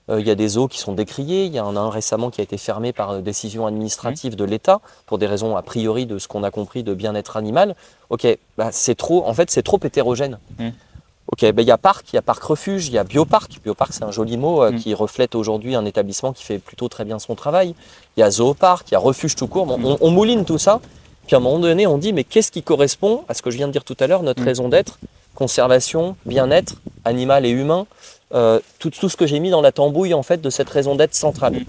Il y a des zoos qui sont décriés, il y en a un récemment qui a été fermé par décision administrative de l'État, pour des raisons a priori de ce qu'on a compris de bien-être animal. Ok, c'est trop hétérogène. Ok, il y a parc refuge, il y a bioparc. Bioparc, c'est un joli mot qui reflète aujourd'hui un établissement qui fait plutôt très bien son travail. Il y a zooparc, il y a refuge tout court. On mouline tout ça, puis à un moment donné, on dit, mais qu'est-ce qui correspond à ce que je viens de dire tout à l'heure, notre raison d'être, conservation, bien-être, animal et humain, tout ce que j'ai mis dans la tambouille en fait de cette raison d'être centrale.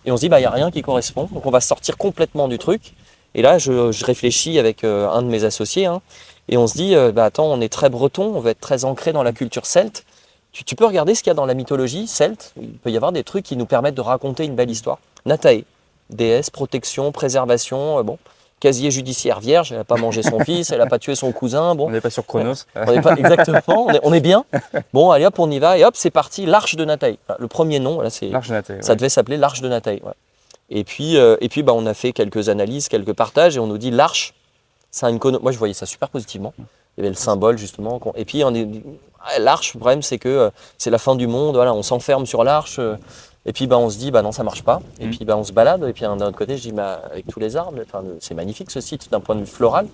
Et on se dit, il n'y a rien qui correspond, donc on va sortir complètement du truc. Et là, je réfléchis avec un de mes associés, et on se dit, attends, on est très breton, on va être très ancré dans la culture celte. Tu peux regarder ce qu'il y a dans la mythologie celte. Il peut y avoir des trucs qui nous permettent de raconter une belle histoire. Natae, déesse, protection, préservation, casier judiciaire vierge, elle n'a pas mangé son fils, elle n'a pas tué son cousin. On n'est pas sur Chronos. On n'est pas, exactement, on est bien. Bon, allez hop, on y va, et hop, c'est parti, l'Arche de Natae. Le premier nom, là, l'Arche de Natae, ça devait s'appeler l'Arche de Natae. Ouais. Et puis, on a fait quelques analyses, quelques partages, et on nous dit l'Arche, ça a une connotation. Moi, je voyais ça super positivement. Il y avait le symbole, justement. Et puis, l'Arche, le problème, c'est que c'est la fin du monde, voilà, on s'enferme sur l'Arche. Et puis on se dit non, ça marche pas. Et puis on se balade. Et puis d'un autre côté, je dis avec tous les arbres, c'est magnifique ce site d'un point de vue floral.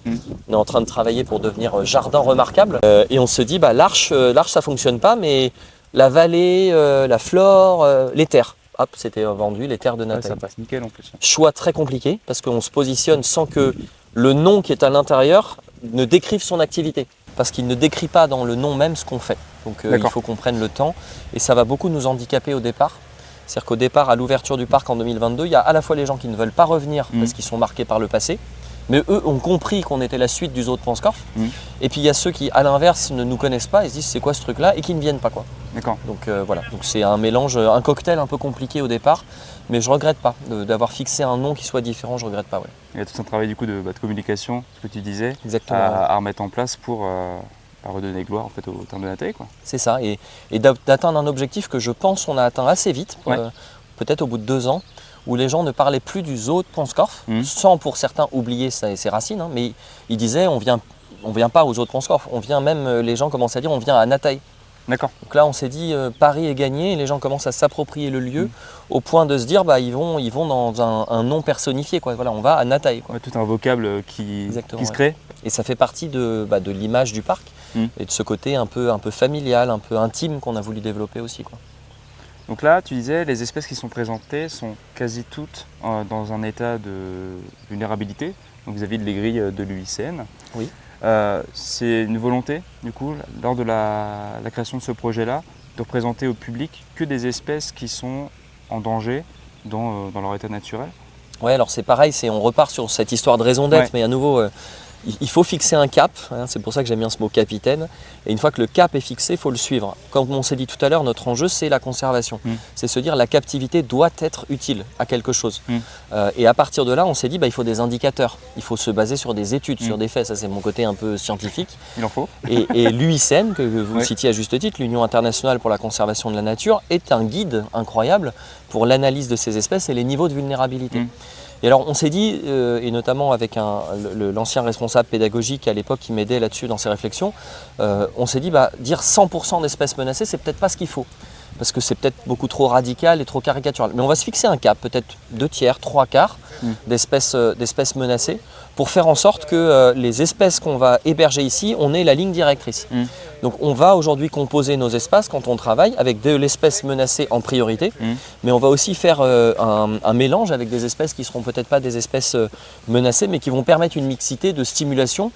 On est en train de travailler pour devenir jardin remarquable. Et on se dit l'arche ça fonctionne pas, mais la vallée, la flore, les terres. Hop, c'était vendu, les terres de Natae. Ça passe nickel en plus. Choix très compliqué parce qu'on se positionne sans que le nom qui est à l'intérieur ne décrive son activité. Parce qu'il ne décrit pas dans le nom même ce qu'on fait. Donc il faut qu'on prenne le temps. Et ça va beaucoup nous handicaper au départ. C'est-à-dire qu'au départ, à l'ouverture du parc en 2022, il y a à la fois les gens qui ne veulent pas revenir parce qu'ils sont marqués par le passé, mais eux ont compris qu'on était la suite du zoo de Pont-Scorff. Et puis il y a ceux qui, à l'inverse, ne nous connaissent pas et se disent c'est quoi ce truc-là et qui ne viennent pas, quoi. D'accord. Donc voilà, donc c'est un mélange, un cocktail un peu compliqué au départ, mais je regrette pas d'avoir fixé un nom qui soit différent, je regrette pas. Ouais. Il y a tout un travail du coup de communication, ce que tu disais, à remettre en place pour redonner gloire en fait au terme de Natae, quoi. C'est ça, et d'atteindre un objectif que je pense on a atteint assez vite, peut-être au bout de 2 ans. où les gens ne parlaient plus du zoo de Pont-Scorff, sans pour certains oublier ses racines, hein, mais ils disaient on vient pas au zoo de Pont-Scorff, on vient même, les gens commençaient à dire on vient à Nataï. D'accord. Donc là on s'est dit Paris est gagné et les gens commencent à s'approprier le lieu au point de se dire ils vont dans un nom personnifié, quoi. Voilà, on va à Nataï, quoi. Ouais, tout un vocable qui se ouais. crée. Et ça fait partie de l'image du parc et de ce côté un peu familial, un peu intime qu'on a voulu développer aussi, quoi. Donc là, tu disais, les espèces qui sont présentées sont quasi toutes dans un état de vulnérabilité, donc vis-à-vis de les grilles de l'UICN. Oui. C'est une volonté, du coup, lors de la création de ce projet-là, de représenter au public que des espèces qui sont en danger dans leur état naturel. Ouais, alors c'est pareil, on repart sur cette histoire de raison d'être, mais à nouveau, il faut fixer un cap, hein, c'est pour ça que j'aime bien ce mot capitaine, et une fois que le cap est fixé, il faut le suivre. Comme on s'est dit tout à l'heure, notre enjeu c'est la conservation, c'est se dire la captivité doit être utile à quelque chose. Et à partir de là, on s'est dit il faut des indicateurs, il faut se baser sur des études, sur des faits, ça c'est mon côté un peu scientifique. Il en faut. Et l'UICN, que vous citiez à juste titre, l'Union internationale pour la conservation de la nature, est un guide incroyable pour l'analyse de ces espèces et les niveaux de vulnérabilité. Et alors on s'est dit, et notamment avec l'ancien responsable pédagogique à l'époque qui m'aidait là-dessus dans ses réflexions, on s'est dit dire 100% d'espèces menacées, c'est peut-être pas ce qu'il faut. Parce que c'est peut-être beaucoup trop radical et trop caricatural. Mais on va se fixer un cap, peut-être 2/3, 3/4 d'espèces menacées, pour faire en sorte que les espèces qu'on va héberger ici, on ait la ligne directrice. Donc on va aujourd'hui composer nos espaces quand on travaille avec de l'espèce menacée en priorité, mais on va aussi faire un mélange avec des espèces qui ne seront peut-être pas des espèces menacées, mais qui vont permettre une mixité de stimulation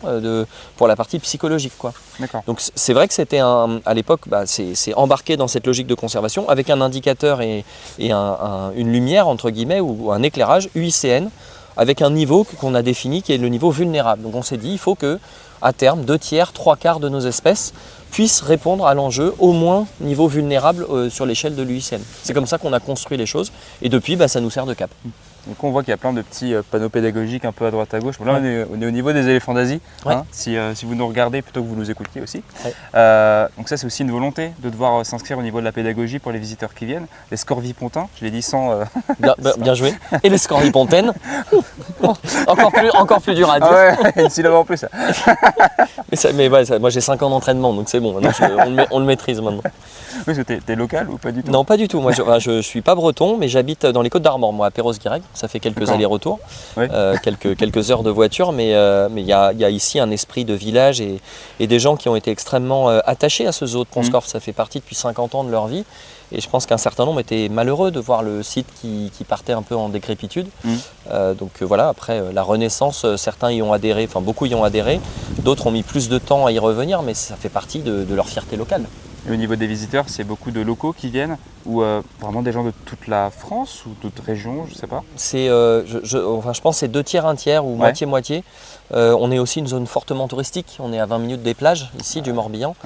pour la partie psychologique, quoi. D'accord. Donc c'est vrai que c'était à l'époque, c'est embarqué dans cette logique de conservation avec un indicateur et une lumière entre guillemets ou un éclairage UICN avec un niveau qu'on a défini qui est le niveau vulnérable. Donc on s'est dit il faut que à terme 2/3, 3/4 de nos espèces puissent répondre à l'enjeu au moins niveau vulnérable sur l'échelle de l'UICN. C'est comme ça qu'on a construit les choses et depuis ça nous sert de cap. Donc on voit qu'il y a plein de petits panneaux pédagogiques un peu à droite à gauche. Bon, là on est au niveau des éléphants d'Asie, hein, si vous nous regardez plutôt que vous nous écoutiez aussi. Donc ça c'est aussi une volonté de devoir s'inscrire au niveau de la pédagogie pour les visiteurs qui viennent. Les scorvipontins, je l'ai dit sans... Bien joué. Et les scorvipontaines, encore plus dur à dire. Ah ouais, une syllabe en plus. Moi j'ai 5 ans d'entraînement donc c'est bon, on le maîtrise maintenant. Oui, parce que t'es local ou pas du tout? Non, pas du tout. Moi, je suis pas breton, mais j'habite dans les Côtes-d'Armor, moi, à Perros-Guirec. Ça fait quelques allers-retours, quelques heures de voiture, mais il y a ici un esprit de village et des gens qui ont été extrêmement attachés à ce zoo de Pont-Scorff. Ça fait partie depuis 50 ans de leur vie. Et je pense qu'un certain nombre étaient malheureux de voir le site qui partait un peu en décrépitude. Donc voilà, après la renaissance, certains y ont adhéré, enfin beaucoup y ont adhéré. D'autres ont mis plus de temps à y revenir, mais ça fait partie de leur fierté locale. Et au niveau des visiteurs, c'est beaucoup de locaux qui viennent ou vraiment des gens de toute la France ou d'autres régions, je sais pas? Je pense que c'est 2/3, 1/3 ou moitié-moitié. On est aussi une zone fortement touristique. On est à 20 minutes des plages ici du Morbihan.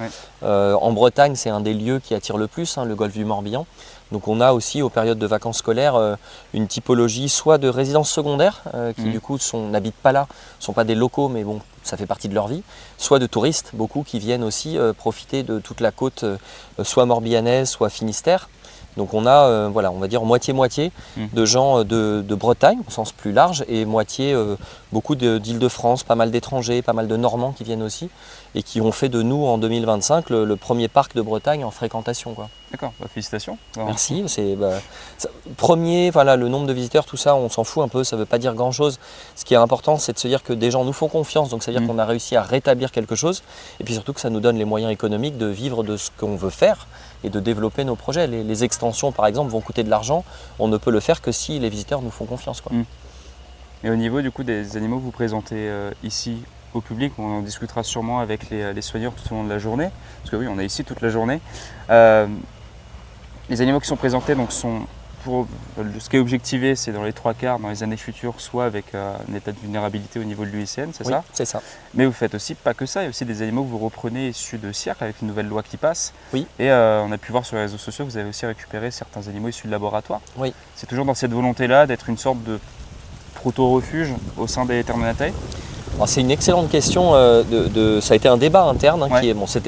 En Bretagne, c'est un des lieux qui attire le plus, le golfe du Morbihan. Donc on a aussi aux périodes de vacances scolaires une typologie soit de résidences secondaires qui du coup n'habitent pas là, ne sont pas des locaux mais bon ça fait partie de leur vie, soit de touristes, beaucoup qui viennent aussi profiter de toute la côte soit morbihanaise, soit Finistère. Donc on a, on va dire moitié-moitié de gens de Bretagne, au sens plus large, et moitié, beaucoup d'Île-de-France, pas mal d'étrangers, pas mal de Normands qui viennent aussi, et qui ont fait de nous en 2025 le premier parc de Bretagne en fréquentation, quoi. D'accord, félicitations. Merci. Le nombre de visiteurs, tout ça, on s'en fout un peu, ça ne veut pas dire grand-chose. Ce qui est important, c'est de se dire que des gens nous font confiance, donc ça veut dire qu'on a réussi à rétablir quelque chose, et puis surtout que ça nous donne les moyens économiques de vivre de ce qu'on veut faire et de développer nos projets. Les extensions, par exemple, vont coûter de l'argent. On ne peut le faire que si les visiteurs nous font confiance, quoi. Et au niveau du coup des animaux que vous présentez ici au public, on en discutera sûrement avec les soigneurs tout au long de la journée, parce que oui, on est ici toute la journée. Les animaux qui sont présentés donc sont pour ce qui est objectivé, c'est dans les 3/4 dans les années futures, soit avec un état de vulnérabilité au niveau de l'UICN, c'est ça? C'est ça. Mais vous faites aussi pas que ça, il y a aussi des animaux que vous reprenez issus de cirque avec une nouvelle loi qui passe. Oui. Et on a pu voir sur les réseaux sociaux que vous avez aussi récupéré certains animaux issus de laboratoire. Oui. C'est toujours dans cette volonté-là d'être une sorte de proto-refuge au sein des Terres de Nataï? C'est une excellente question. Ça a été un débat interne.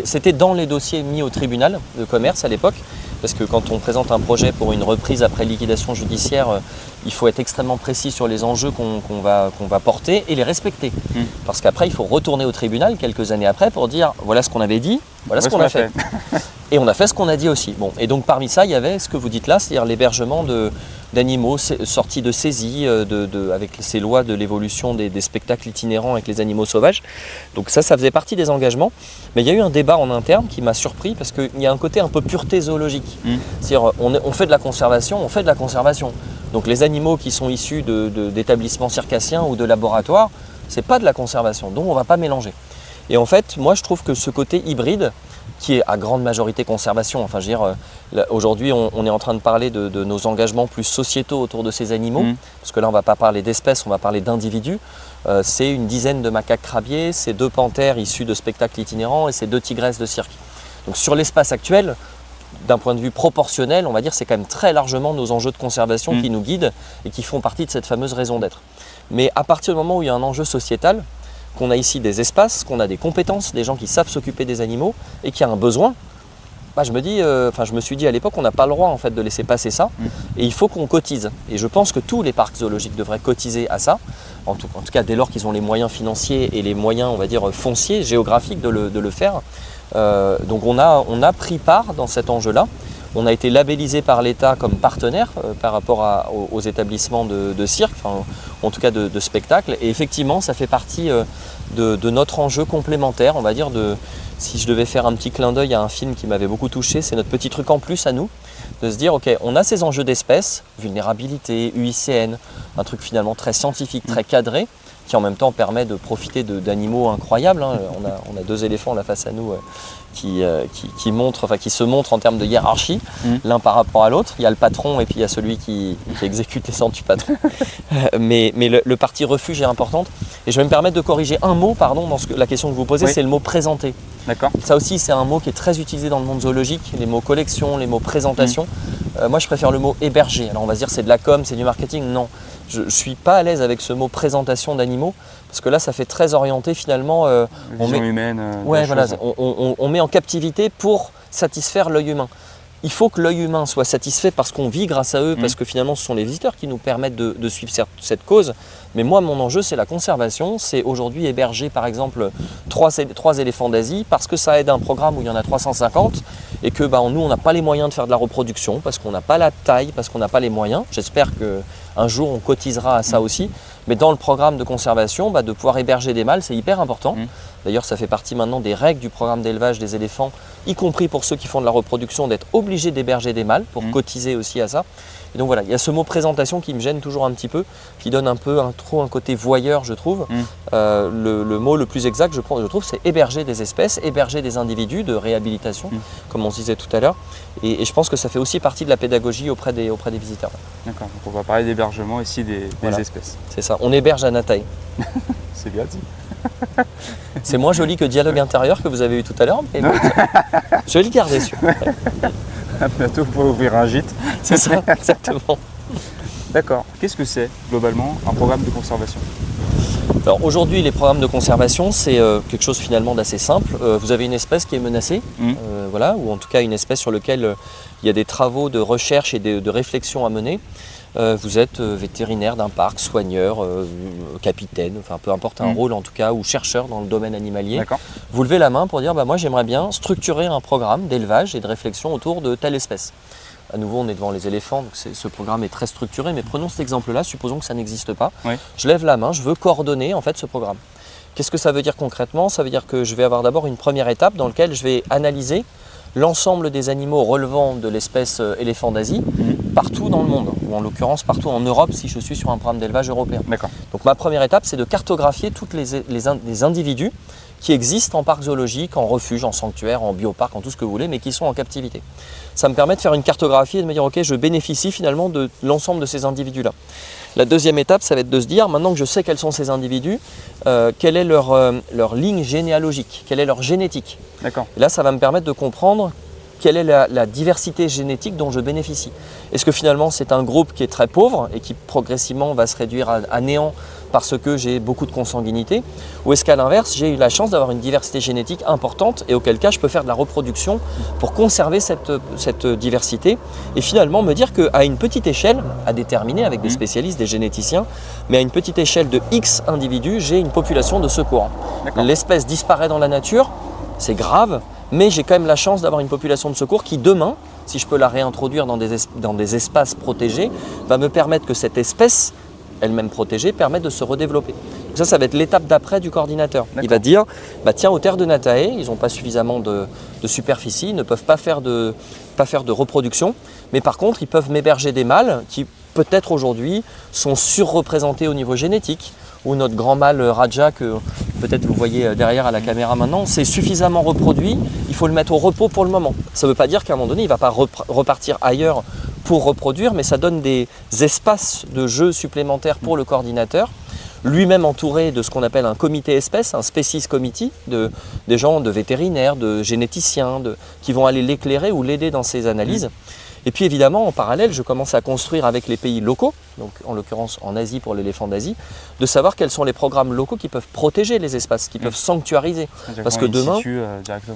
C'était dans les dossiers mis au tribunal de commerce à l'époque. parce que quand on présente un projet pour une reprise après liquidation judiciaire, il faut être extrêmement précis sur les enjeux qu'on va porter et les respecter. Parce qu'après, il faut retourner au tribunal quelques années après pour dire voilà ce qu'on avait dit, voilà ce qu'on a fait. Et on a fait ce qu'on a dit aussi. Bon, et donc parmi ça, il y avait ce que vous dites là, c'est-à-dire l'hébergement d'animaux sortis de saisie, avec ces lois de l'évolution des spectacles itinérants avec les animaux sauvages. Donc ça faisait partie des engagements. Mais il y a eu un débat en interne qui m'a surpris parce qu'il y a un côté un peu pureté zoologique. C'est-à-dire on fait de la conservation, on fait de la conservation. Donc les animaux qui sont issus d'établissements circassiens ou de laboratoires, c'est pas de la conservation, donc on ne va pas mélanger. Et en fait, moi je trouve que ce côté hybride, qui est à grande majorité conservation. Enfin, je veux dire, aujourd'hui, on est en train de parler de nos engagements plus sociétaux autour de ces animaux, parce que là, on ne va pas parler d'espèces, on va parler d'individus. C'est une dizaine de macaques crabiers, c'est 2 panthères issues de spectacles itinérants et c'est 2 tigresses de cirque. Donc sur l'espace actuel, d'un point de vue proportionnel, on va dire c'est quand même très largement nos enjeux de conservation qui nous guident et qui font partie de cette fameuse raison d'être. Mais à partir du moment où il y a un enjeu sociétal, qu'on a ici des espaces, qu'on a des compétences, des gens qui savent s'occuper des animaux et qui a un besoin, je me suis dit à l'époque, on n'a pas le droit en fait de laisser passer ça et il faut qu'on cotise. Et je pense que tous les parcs zoologiques devraient cotiser à ça, en tout cas dès lors qu'ils ont les moyens financiers et les moyens, on va dire, fonciers, géographiques de le faire. Donc on a pris part dans cet enjeu-là. On a été labellisé par l'État comme partenaire par rapport aux établissements de cirque, en tout cas de spectacle. Et effectivement, ça fait partie de notre enjeu complémentaire, on va dire. Si je devais faire un petit clin d'œil à un film qui m'avait beaucoup touché, c'est notre petit truc en plus à nous, de se dire, ok, on a ces enjeux d'espèces, vulnérabilité, UICN, un truc finalement très scientifique, très cadré, qui en même temps permet de profiter d'animaux incroyables. On a 2 éléphants là face à nous qui se montrent en termes de hiérarchie, l'un par rapport à l'autre. Il y a le patron et puis il y a celui qui exécute les ordres du patron. mais le parti refuge est importante. Et je vais me permettre de corriger un mot, pardon, dans la question que vous posez, c'est le mot présenter. D'accord. Ça aussi, c'est un mot qui est très utilisé dans le monde zoologique, les mots collection, les mots présentation. Moi, je préfère le mot héberger. Alors, on va se dire c'est de la com, c'est du marketing. Non, je ne suis pas à l'aise avec ce mot présentation d'animaux, parce que là, ça fait très orienté finalement. Vision humaine. Voilà, on met en captivité pour satisfaire l'œil humain. Il faut que l'œil humain soit satisfait parce qu'on vit grâce à eux, parce que finalement, ce sont les visiteurs qui nous permettent de suivre cette cause. Mais moi, mon enjeu, c'est la conservation. C'est aujourd'hui héberger, par exemple, 3 éléphants d'Asie parce que ça aide un programme où il y en a 350 et que nous, on n'a pas les moyens de faire de la reproduction parce qu'on n'a pas la taille, parce qu'on n'a pas les moyens. J'espère qu'un jour, on cotisera à ça aussi. Mais dans le programme de conservation, de pouvoir héberger des mâles, c'est hyper important. D'ailleurs, ça fait partie maintenant des règles du programme d'élevage des éléphants, y compris pour ceux qui font de la reproduction, d'être obligés d'héberger des mâles pour cotiser aussi à ça. Et donc voilà, il y a ce mot présentation qui me gêne toujours un petit peu, qui donne un peu un côté voyeur, je trouve. Le mot le plus exact, je trouve, c'est héberger des espèces, héberger des individus de réhabilitation, comme on se disait tout à l'heure. Et je pense que ça fait aussi partie de la pédagogie auprès des visiteurs. D'accord, donc on va parler d'hébergement ici des espèces. C'est ça, on héberge à Nataï. C'est bien dit. C'est moins joli que Dialogue intérieur que vous avez eu tout à l'heure, mais je vais le garder celui-là. Bientôt, vous pouvez ouvrir un gîte. C'est ça, exactement. D'accord. Qu'est-ce que c'est, globalement, un programme de conservation ? Alors aujourd'hui, les programmes de conservation, c'est quelque chose finalement d'assez simple. Vous avez une espèce qui est menacée, ou en tout cas une espèce sur laquelle il y a des travaux de recherche et de réflexion à mener. Vous êtes vétérinaire d'un parc, soigneur, capitaine, enfin peu importe un rôle en tout cas, ou chercheur dans le domaine animalier. D'accord. Vous levez la main pour dire moi j'aimerais bien structurer un programme d'élevage et de réflexion autour de telle espèce. À nouveau, on est devant les éléphants, donc ce programme est très structuré, mais prenons cet exemple-là, supposons que ça n'existe pas. Oui. Je lève la main, je veux coordonner en fait ce programme. Qu'est-ce que ça veut dire concrètement ? Ça veut dire que je vais avoir d'abord une première étape dans laquelle je vais analyser l'ensemble des animaux relevant de l'espèce éléphant d'Asie partout dans le monde, ou en l'occurrence partout en Europe si je suis sur un programme d'élevage européen. D'accord. Donc ma première étape, c'est de cartographier tous les individus qui existent en parc zoologique, en refuge, en sanctuaire, en bioparc, en tout ce que vous voulez, mais qui sont en captivité. Ça me permet de faire une cartographie et de me dire ok, je bénéficie finalement de l'ensemble de ces individus-là. La deuxième étape, ça va être de se dire, maintenant que je sais quels sont ces individus, quelle est leur ligne généalogique, quelle est leur génétique. D'accord. Et là, ça va me permettre de comprendre quelle est la diversité génétique dont je bénéficie. Est-ce que finalement c'est un groupe qui est très pauvre et qui progressivement va se réduire à néant parce que j'ai beaucoup de consanguinité, ou est-ce qu'à l'inverse, j'ai eu la chance d'avoir une diversité génétique importante et auquel cas je peux faire de la reproduction pour conserver cette diversité et finalement me dire qu'à une petite échelle, à déterminer avec des spécialistes, des généticiens, mais à une petite échelle de X individus, j'ai une population de secours. L'espèce disparaît dans la nature, c'est grave, mais j'ai quand même la chance d'avoir une population de secours qui demain, si je peux la réintroduire dans des espaces protégés, va me permettre que cette espèce elle-même protégée, permet de se redévelopper. Donc ça va être l'étape d'après du coordinateur. Il va dire, tiens, aux terres de Natae, ils n'ont pas suffisamment de superficie, ils ne peuvent pas faire de reproduction, mais par contre, ils peuvent m'héberger des mâles qui, peut-être aujourd'hui, sont surreprésentés au niveau génétique, ou notre grand mâle Raja, que peut-être vous voyez derrière à la caméra maintenant, c'est suffisamment reproduit, il faut le mettre au repos pour le moment. Ça ne veut pas dire qu'à un moment donné, il ne va pas repartir ailleurs pour reproduire, mais ça donne des espaces de jeu supplémentaires pour le coordinateur, lui-même entouré de ce qu'on appelle un comité espèce, un species committee, des gens de vétérinaires, de généticiens, qui vont aller l'éclairer ou l'aider dans ses analyses. Et puis évidemment, en parallèle, je commence à construire avec les pays locaux, donc en l'occurrence en Asie pour l'éléphant d'Asie, de savoir quels sont les programmes locaux qui peuvent protéger les espaces, qui peuvent sanctuariser. Parce que demain,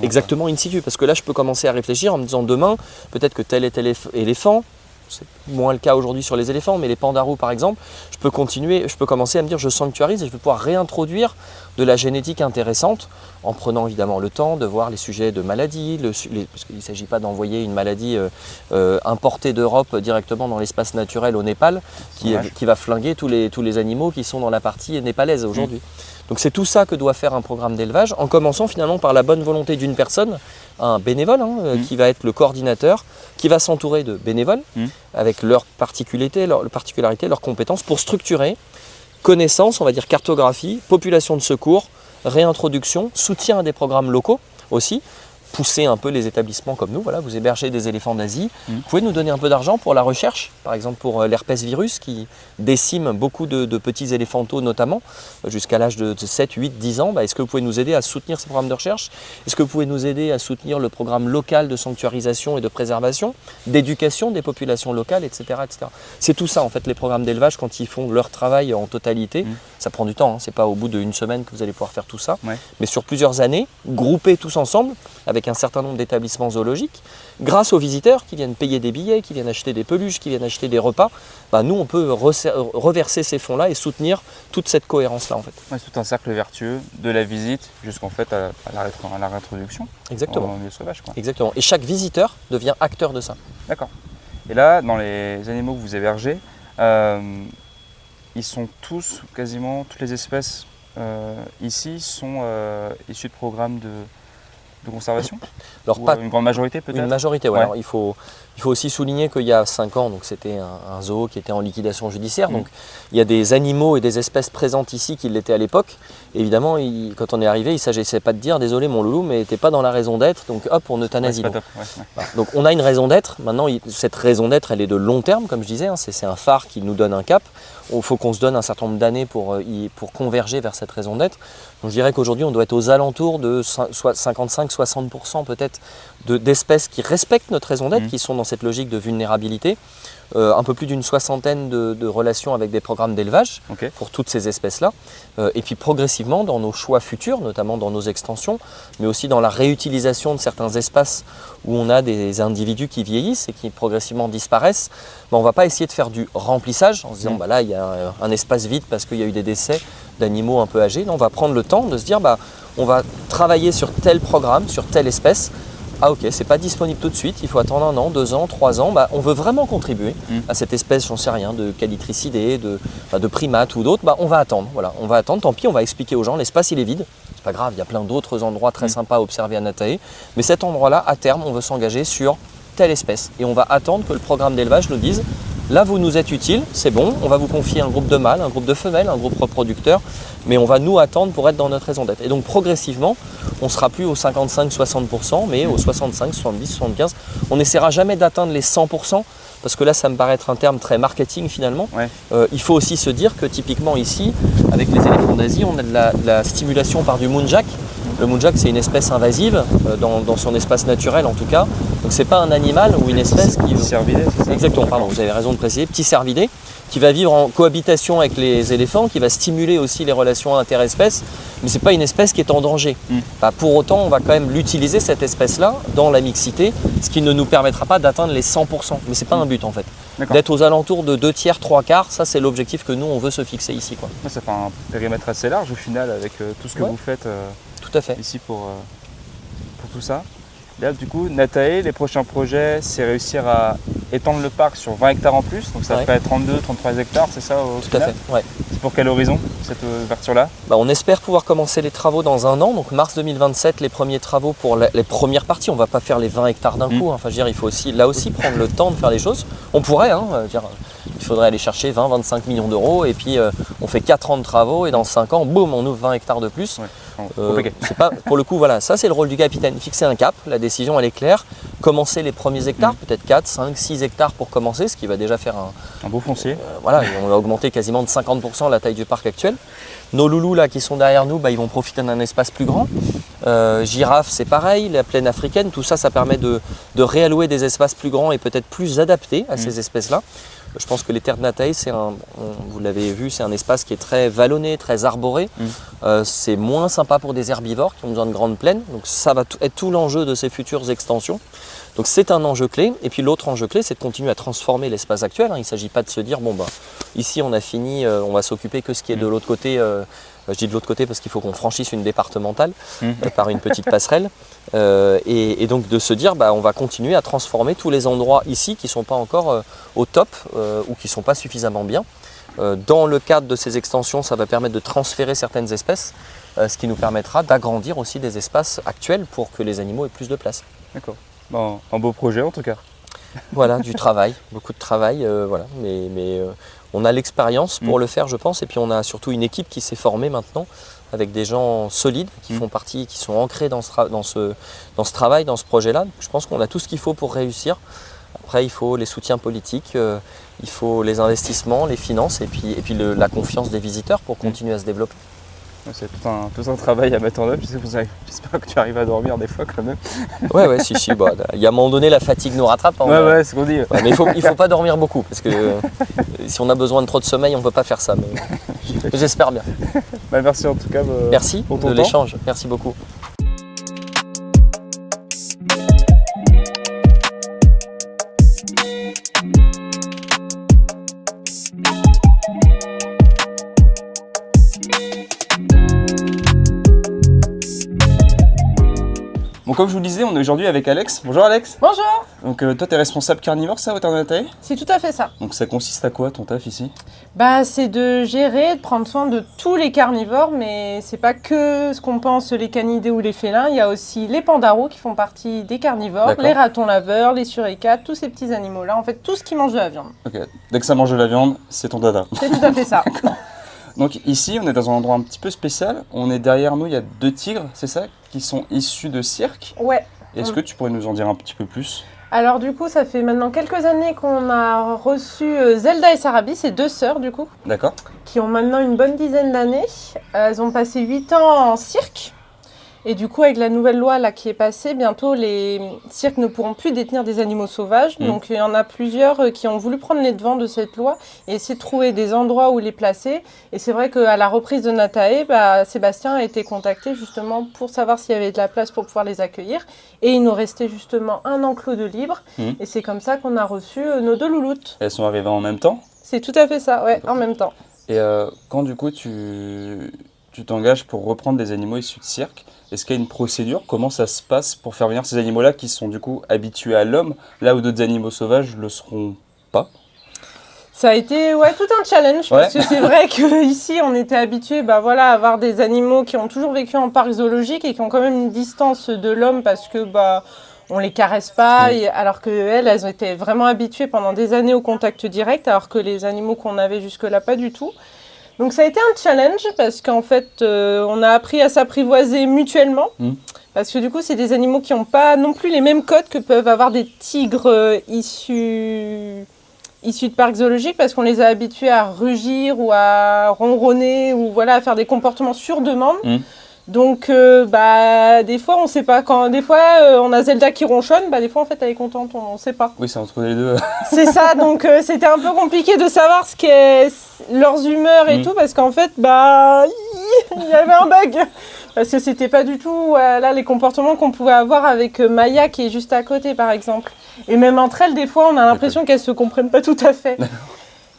exactement in situ, parce que là je peux commencer à réfléchir en me disant demain, peut-être que tel et tel éléphant, c'est moins le cas aujourd'hui sur les éléphants, mais les pandarous par exemple, je peux commencer à me dire je sanctuarise et je vais pouvoir réintroduire de la génétique intéressante en prenant évidemment le temps de voir les sujets de maladies, parce qu'il ne s'agit pas d'envoyer une maladie importée d'Europe directement dans l'espace naturel au Népal qui va flinguer tous les animaux qui sont dans la partie népalaise aujourd'hui. Donc c'est tout ça que doit faire un programme d'élevage, en commençant finalement par la bonne volonté d'une personne, un bénévole qui va être le coordinateur, qui va s'entourer de bénévoles avec leurs particularités, leurs compétences pour structurer connaissance, on va dire cartographie, population de secours, réintroduction, soutien à des programmes locaux aussi, pousser un peu les établissements comme nous, voilà, vous hébergez des éléphants d'Asie, vous pouvez nous donner un peu d'argent pour la recherche, par exemple pour l'herpès virus qui décime beaucoup de petits éléphantaux notamment, jusqu'à l'âge de 7, 8, 10 ans, est-ce que vous pouvez nous aider à soutenir ces programmes de recherche? Est-ce que vous pouvez nous aider à soutenir le programme local de sanctuarisation et de préservation, d'éducation des populations locales, etc. etc. C'est tout ça en fait les programmes d'élevage quand ils font leur travail en totalité, ça prend du temps, c'est pas au bout d'une semaine que vous allez pouvoir faire tout ça, mais sur plusieurs années, groupés tous ensemble, avec un certain nombre d'établissements zoologiques, grâce aux visiteurs qui viennent payer des billets, qui viennent acheter des peluches, qui viennent acheter des repas, nous on peut reverser ces fonds-là et soutenir toute cette cohérence-là en fait. C'est tout un cercle vertueux de la visite jusqu'en fait à la réintroduction. Exactement. Au milieu sauvage, quoi. Exactement. Et chaque visiteur devient acteur de ça. D'accord. Et là, dans les animaux que vous hébergez, ils sont tous, quasiment toutes les espèces ici sont issues de programmes de conservation? Alors, pas une grande majorité peut-être? Une majorité, ouais. Alors, il faut aussi souligner qu'il y a 5 ans, donc c'était un zoo qui était en liquidation judiciaire. Donc il y a des animaux et des espèces présentes ici qui l'étaient à l'époque. Évidemment, quand on est arrivé, il ne s'agissait pas de dire désolé mon loulou, mais t'es pas dans la raison d'être, donc hop, on euthanasie. Donc on a une raison d'être. Maintenant, cette raison d'être, elle est de long terme, comme je disais, c'est un phare qui nous donne un cap. Il faut qu'on se donne un certain nombre d'années pour converger vers cette raison d'être. Donc je dirais qu'aujourd'hui, on doit être aux alentours de 55-60% peut-être d'espèces qui respectent notre raison d'être, qui sont dans cette logique de vulnérabilité. Un peu plus d'une soixantaine de relations avec des programmes d'élevage pour toutes ces espèces-là. Et puis progressivement, dans nos choix futurs, notamment dans nos extensions, mais aussi dans la réutilisation de certains espaces où on a des individus qui vieillissent et qui progressivement disparaissent, on ne va pas essayer de faire du remplissage en se disant là, il y a un espace vide parce qu'il y a eu des décès d'animaux un peu âgés. Non, on va prendre le temps de se dire on va travailler sur tel programme, sur telle espèce. Ah ok, c'est pas disponible tout de suite, il faut attendre 1 an, 2 ans, 3 ans. On veut vraiment contribuer à cette espèce, j'en sais rien, de calitricidés, de primates ou d'autres. On va attendre, voilà. On va attendre, tant pis, on va expliquer aux gens, l'espace il est vide. C'est pas grave, il y a plein d'autres endroits très sympas à observer à Natae. Mais cet endroit-là, à terme, on veut s'engager sur telle espèce. Et on va attendre que le programme d'élevage nous dise là vous nous êtes utile, c'est bon, on va vous confier un groupe de mâles, un groupe de femelles, un groupe reproducteur, mais on va nous attendre pour être dans notre raison d'être. Et donc progressivement, on ne sera plus aux 55-60%, mais aux 65, 70, 75. On n'essaiera jamais d'atteindre les 100%, parce que là ça me paraît être un terme très marketing finalement. Il faut aussi se dire que typiquement ici, avec les éléphants d'Asie, on a de la stimulation par du moonjack. Le muntjac, c'est une espèce invasive, dans son espace naturel en tout cas. Donc c'est pas un animal ou une espèce qui... Petit cervidé, c'est ça? Exactement, pardon, vous avez raison de préciser. Petit cervidé, qui va vivre en cohabitation avec les éléphants, qui va stimuler aussi les relations interespèces, mais c'est pas une espèce qui est en danger. Pour autant, on va quand même l'utiliser, cette espèce-là, dans la mixité, ce qui ne nous permettra pas d'atteindre les 100%. Mais c'est pas un but en fait. D'être aux alentours de 2 tiers, 3 quarts, ça c'est l'objectif que nous on veut se fixer ici, quoi. Ça fait un périmètre assez large au final avec tout ce que vous faites Tout à fait. ici pour tout ça. Là, du coup, Natae, les prochains projets, c'est réussir à étendre le parc sur 20 hectares en plus, donc ça ferait 32-33 hectares, c'est ça au Tout final? à fait, ouais. C'est pour quel horizon, cette ouverture-là? On espère pouvoir commencer les travaux dans un an, donc mars 2027, les premiers travaux pour les premières parties. On ne va pas faire les 20 hectares d'un coup, enfin, je veux dire, il faut aussi, là aussi prendre le temps de faire les choses. On pourrait, il faudrait aller chercher 20-25 millions d'euros et puis on fait 4 ans de travaux et dans 5 ans, boum, on ouvre 20 hectares de plus. C'est pas, pour le coup, voilà, ça c'est le rôle du capitaine, fixer un cap, la décision elle est claire, commencer les premiers hectares, peut-être 4, 5, 6 hectares pour commencer, ce qui va déjà faire un beau foncier. Voilà, on va augmenter quasiment de 50% la taille du parc actuel. Nos loulous là qui sont derrière nous, ils vont profiter d'un espace plus grand. Girafes c'est pareil, la plaine africaine, tout ça, ça permet de réallouer des espaces plus grands et peut-être plus adaptés à ces espèces-là. Je pense que les terres de Natae, vous l'avez vu, c'est un espace qui est très vallonné, très arboré. C'est moins sympa pour des herbivores qui ont besoin de grandes plaines. Donc ça va être tout l'enjeu de ces futures extensions. Donc c'est un enjeu clé. Et puis l'autre enjeu clé, c'est de continuer à transformer l'espace actuel. Il ne s'agit pas de se dire, ici on a fini, on va s'occuper que ce qui est de l'autre côté. Je dis de l'autre côté parce qu'il faut qu'on franchisse une départementale par une petite passerelle. Et donc de se dire, on va continuer à transformer tous les endroits ici qui ne sont pas encore au top ou qui ne sont pas suffisamment bien. Dans le cadre de ces extensions, ça va permettre de transférer certaines espèces, ce qui nous permettra d'agrandir aussi des espaces actuels pour que les animaux aient plus de place. D'accord. Un beau projet en tout cas. Voilà, du travail, beaucoup de travail, mais on a l'expérience pour le faire, je pense, et puis on a surtout une équipe qui s'est formée maintenant avec des gens solides qui font partie, qui sont ancrés dans ce travail, dans ce projet-là. Je pense qu'on a tout ce qu'il faut pour réussir. Après, il faut les soutiens politiques, il faut les investissements, les finances et puis la confiance des visiteurs pour continuer à se développer. C'est tout un travail à mettre en œuvre. J'espère que tu arrives à dormir des fois quand même. Ouais, si. Il y a un moment donné, la fatigue nous rattrape. Ouais, c'est ce qu'on dit. Ouais, mais il faut pas dormir beaucoup parce que si on a besoin de trop de sommeil, on ne peut pas faire ça. Mais j'espère bien. Merci en tout cas. Merci de l'échange. Merci beaucoup. Comme je vous le disais, on est aujourd'hui avec Alex. Bonjour Alex. Bonjour. Donc toi, tu es responsable carnivore, ça, au terme de Natae? C'est tout à fait ça. Donc ça consiste à quoi ton taf ici? C'est de gérer, de prendre soin de tous les carnivores, mais c'est pas que ce qu'on pense, les canidés ou les félins. Il y a aussi les pandarous qui font partie des carnivores, les ratons laveurs, les suricates, tous ces petits animaux-là. En fait, tout ce qui mange de la viande. Ok. Dès que ça mange de la viande, c'est ton dada. C'est tout à fait ça. Donc ici, on est dans un endroit un petit peu spécial. On est derrière nous, il y a 2 tigres, c'est ça, qui sont issus de cirque. Ouais. Est-ce que tu pourrais nous en dire un petit peu plus? Alors du coup, ça fait maintenant quelques années qu'on a reçu Zelda et Sarabi, c'est 2 sœurs du coup. D'accord. Qui ont maintenant une bonne dizaine d'années. Elles ont passé 8 ans en cirque. Et du coup, avec la nouvelle loi là, qui est passée, bientôt les cirques ne pourront plus détenir des animaux sauvages. Donc il y en a plusieurs qui ont voulu prendre les devants de cette loi et essayer de trouver des endroits où les placer. Et c'est vrai qu'à la reprise de Natae, Sébastien a été contacté justement pour savoir s'il y avait de la place pour pouvoir les accueillir. Et il nous restait justement un enclos de libre. Et c'est comme ça qu'on a reçu nos 2 louloutes. Elles sont arrivées en même temps? C'est tout à fait ça, ouais, en même temps. Et quand du coup tu t'engages pour reprendre des animaux issus de cirque, est-ce qu'il y a une procédure? Comment ça se passe pour faire venir ces animaux-là qui sont du coup habitués à l'homme, là où d'autres animaux sauvages ne le seront pas? Ça a été tout un challenge parce que c'est vrai qu'ici on était habitué à avoir des animaux qui ont toujours vécu en parc zoologique et qui ont quand même une distance de l'homme parce que on les caresse pas, alors qu'elles ont été vraiment habituées pendant des années au contact direct, alors que les animaux qu'on avait jusque-là pas du tout. Donc ça a été un challenge parce qu'en fait, on a appris à s'apprivoiser mutuellement. Parce que du coup, c'est des animaux qui n'ont pas non plus les mêmes codes que peuvent avoir des tigres issus de parcs zoologiques parce qu'on les a habitués à rugir ou à ronronner ou à faire des comportements sur demande. Donc, des fois, on sait pas quand. Des fois, on a Zelda qui ronchonne. Des fois, en fait, elle est contente. On sait pas. Oui, c'est entre les deux. C'est ça. Donc, c'était un peu compliqué de savoir ce qu'est leurs humeurs et tout, parce qu'en fait, il y avait un bug. Parce que c'était pas du tout là les comportements qu'on pouvait avoir avec Maya qui est juste à côté, par exemple. Et même entre elles, des fois, on a l'impression qu'elles se comprennent pas tout à fait.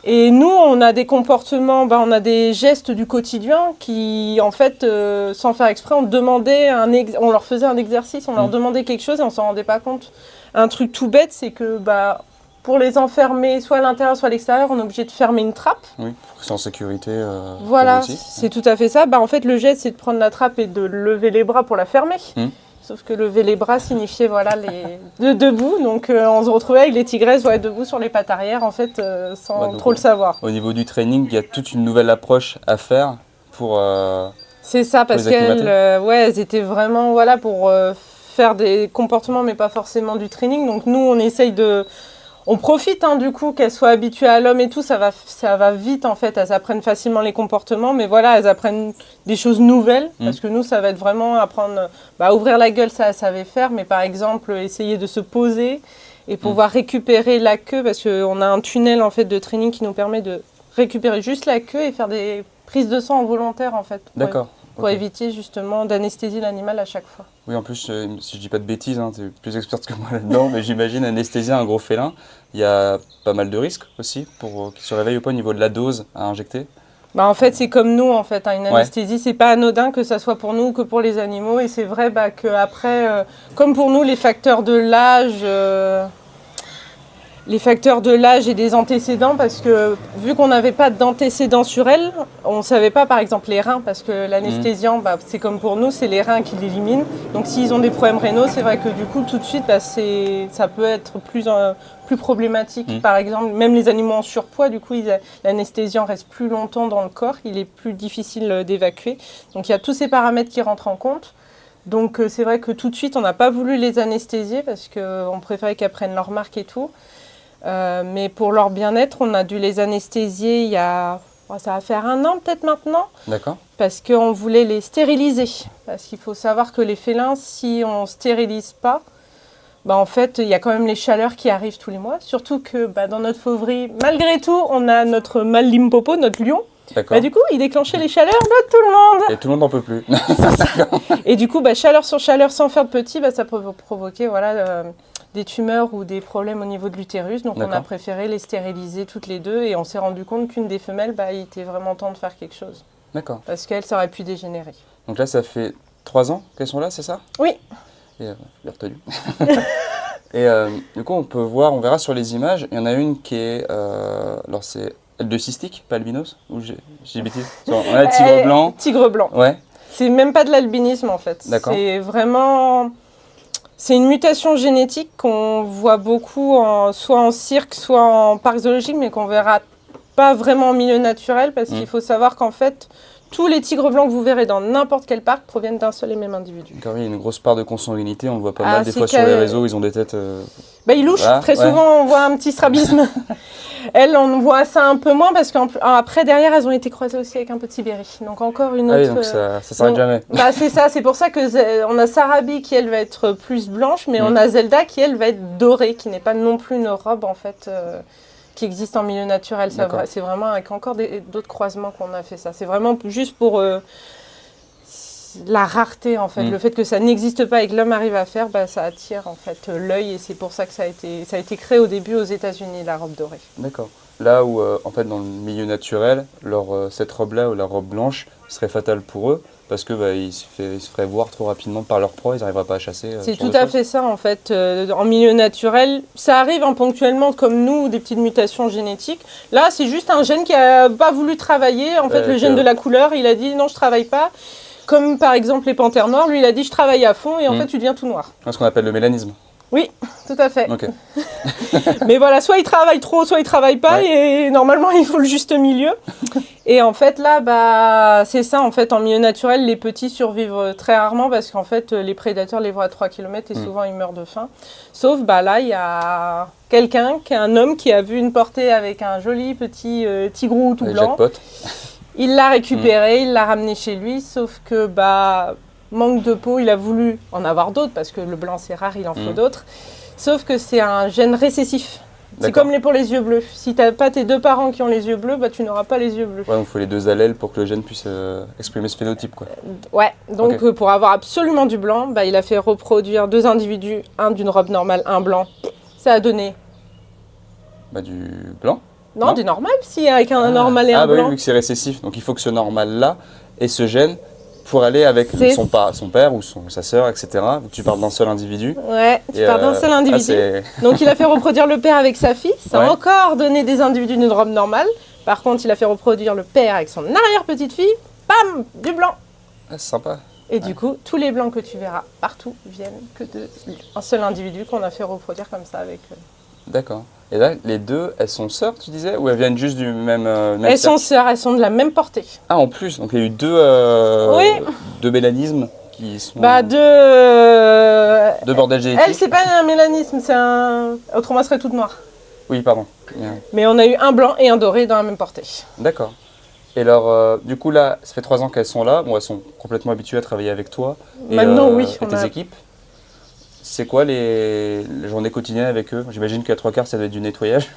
Et nous, on a des comportements, on a des gestes du quotidien qui, en fait, sans faire exprès, on leur faisait un exercice, on leur demandait quelque chose et on s'en rendait pas compte. Un truc tout bête, c'est que pour les enfermer, soit à l'intérieur, soit à l'extérieur, on est obligé de fermer une trappe. Oui, pour que c'est en sécurité. Voilà, c'est tout à fait ça. En fait, le geste, c'est de prendre la trappe et de lever les bras pour la fermer. Sauf que lever les bras signifiait debout. Donc, on se retrouvait avec les tigresses debout sur les pattes arrière, en fait, sans trop le savoir. Au niveau du training, il y a toute une nouvelle approche à faire pour... c'est ça, parce qu'elles étaient vraiment pour faire des comportements, mais pas forcément du training. Donc, nous, on essaye de... On profite du coup qu'elles soient habituées à l'homme et tout, ça va vite en fait, elles apprennent facilement les comportements, mais voilà, elles apprennent des choses nouvelles, parce que nous ça va être vraiment apprendre, ouvrir la gueule ça elles savaient faire, mais par exemple essayer de se poser et pouvoir récupérer la queue, parce qu'on a un tunnel en fait de training qui nous permet de récupérer juste la queue et faire des prises de sang involontaires en fait. D'accord. Pour éviter justement d'anesthésier l'animal à chaque fois. Oui, en plus, si je dis pas de bêtises, tu es plus experte que moi là-dedans, mais j'imagine anesthésier un gros félin, il y a pas mal de risques aussi pour qu'il se réveille ou pas au niveau de la dose à injecter. En fait, c'est comme nous, en fait. Une anesthésie, c'est pas anodin que ça soit pour nous ou que pour les animaux. Et c'est vrai qu'après, comme pour nous, les facteurs de l'âge... et des antécédents, parce que vu qu'on n'avait pas d'antécédents sur elle, on ne savait pas par exemple les reins, parce que l'anesthésiant, c'est comme pour nous, c'est les reins qui l'éliminent. Donc s'ils ont des problèmes rénaux, c'est vrai que du coup tout de suite, ça peut être plus problématique. Par exemple, même les animaux en surpoids, du coup l'anesthésiant reste plus longtemps dans le corps, il est plus difficile d'évacuer. Donc il y a tous ces paramètres qui rentrent en compte. Donc c'est vrai que tout de suite, on n'a pas voulu les anesthésier, parce qu'on préférait qu'elles prennent leur marque et tout. Mais pour leur bien-être, on a dû les anesthésier ça va faire 1 an peut-être maintenant. D'accord. Parce qu'on voulait les stériliser. Parce qu'il faut savoir que les félins, si on ne stérilise pas, en fait, il y a quand même les chaleurs qui arrivent tous les mois. Surtout que dans notre fauverie, malgré tout, on a notre mâle Limpopo, notre lion. Du coup, il déclenchait les chaleurs de tout le monde. Et tout le monde n'en peut plus. Et du coup, chaleur sur chaleur sans faire de petit, ça peut provoquer des tumeurs ou des problèmes au niveau de l'utérus. Donc on a préféré les stériliser toutes les deux et on s'est rendu compte qu'une des femelles, il était vraiment temps de faire quelque chose. D'accord. Parce qu'elle, ça aurait pu dégénérer. Donc là, ça fait 3 ans qu'elles sont là, c'est ça? Oui. Et bien retenu. Et du coup, on verra sur les images, il y en a une qui est, alors c'est L2 cystique, pas albinos, ou j'ai des bêtises? On a le tigre blanc. Tigre blanc. Ouais. C'est même pas de l'albinisme en fait. D'accord. C'est vraiment... C'est une mutation génétique qu'on voit beaucoup soit en cirque, soit en parc zoologique, mais qu'on verra pas vraiment en milieu naturel, parce qu'il faut savoir qu'en fait, tous les tigres blancs que vous verrez dans n'importe quel parc proviennent d'un seul et même individu. Car il y a une grosse part de consanguinité, on le voit pas mal des fois sur les réseaux, ils ont des têtes... Ils louchent, très souvent on voit un petit strabisme. Elles, on voit ça un peu moins, parce qu'après, derrière, elles ont été croisées aussi avec un petit béret. Donc encore une autre... Ah oui, donc ça s'arrête jamais. C'est ça, c'est pour ça qu'on a Sarabi qui, elle, va être plus blanche, mais on a Zelda qui, elle, va être dorée, qui n'est pas non plus une robe, en fait... qui existe en milieu naturel. C'est vraiment avec encore d'autres croisements qu'on a fait ça. C'est vraiment juste pour la rareté, en fait. Le fait que ça n'existe pas et que l'homme arrive à faire, ça attire en fait l'œil, et c'est pour ça que ça a été créé au début aux États-Unis, la robe dorée. D'accord. Là où, en fait, dans le milieu naturel, cette robe-là ou la robe blanche serait fatale pour eux, parce que ils se feraient voir trop rapidement par leur proie, ils n'arriveraient pas à chasser. C'est tout à fait ça, en fait. En milieu naturel, ça arrive ponctuellement, comme nous, des petites mutations génétiques. Là, c'est juste un gène qui n'a pas voulu travailler. En fait, le gène de la couleur, il a dit non, je ne travaille pas. Comme par exemple les panthères noires, lui, il a dit je travaille à fond, et en fait, tu deviens tout noir. C'est ce qu'on appelle le mélanisme. Oui, tout à fait. Okay. Mais voilà, soit il travaille trop, soit il travaille pas, et normalement il faut le juste milieu. Et en fait là, c'est ça, en fait, en milieu naturel, les petits survivent très rarement, parce qu'en fait les prédateurs les voient à 3 km et souvent ils meurent de faim. Sauf là, il y a quelqu'un, un homme qui a vu une portée avec un joli petit tigrou tout blanc. Jackpot. Il l'a récupéré, il l'a ramené chez lui, sauf que manque de peau, il a voulu en avoir d'autres parce que le blanc c'est rare, il en faut d'autres. Sauf que c'est un gène récessif. C'est comme pour les yeux bleus. Si tu n'as pas tes 2 parents qui ont les yeux bleus, tu n'auras pas les yeux bleus. Ouais, donc il faut les 2 allèles pour que le gène puisse exprimer ce phénotype, quoi. Ouais, donc pour avoir absolument du blanc, il a fait reproduire 2 individus, un d'une robe normale, un blanc. Ça a donné... du blanc? Non, du normal, si, avec un normal et un blanc. Oui, vu que c'est récessif. Donc il faut que ce normal-là ait ce gène pour aller avec son père ou sa sœur, etc. Donc tu parles d'un seul individu. Ouais, tu parles d'un seul individu. Donc il a fait reproduire le père avec sa fille. Ça a encore donné des individus d'une robe normale. Par contre, il a fait reproduire le père avec son arrière-petite-fille. Bam, du blanc. Ah, c'est sympa. Et du coup, tous les blancs que tu verras partout viennent que d'un seul individu qu'on a fait reproduire comme ça avec... D'accord. Et là, les 2, elles sont sœurs, tu disais? Ou elles viennent juste du même Elles sont sœurs, elles sont de la même portée. Ah, en plus, donc il y a eu 2 mélanismes qui sont... 2 bordels génétiques. Elle, c'est pas un mélanisme, c'est un... Autrement, elle serait toute noire. Oui, pardon. Mais on a eu un blanc et un doré dans la même portée. D'accord. Et alors, du coup, là, ça fait 3 ans qu'elles sont là. Bon, elles sont complètement habituées à travailler avec toi. Maintenant, oui. Et tes équipes. C'est quoi les journées quotidiennes avec eux? J'imagine qu'à 3/4, ça doit être du nettoyage.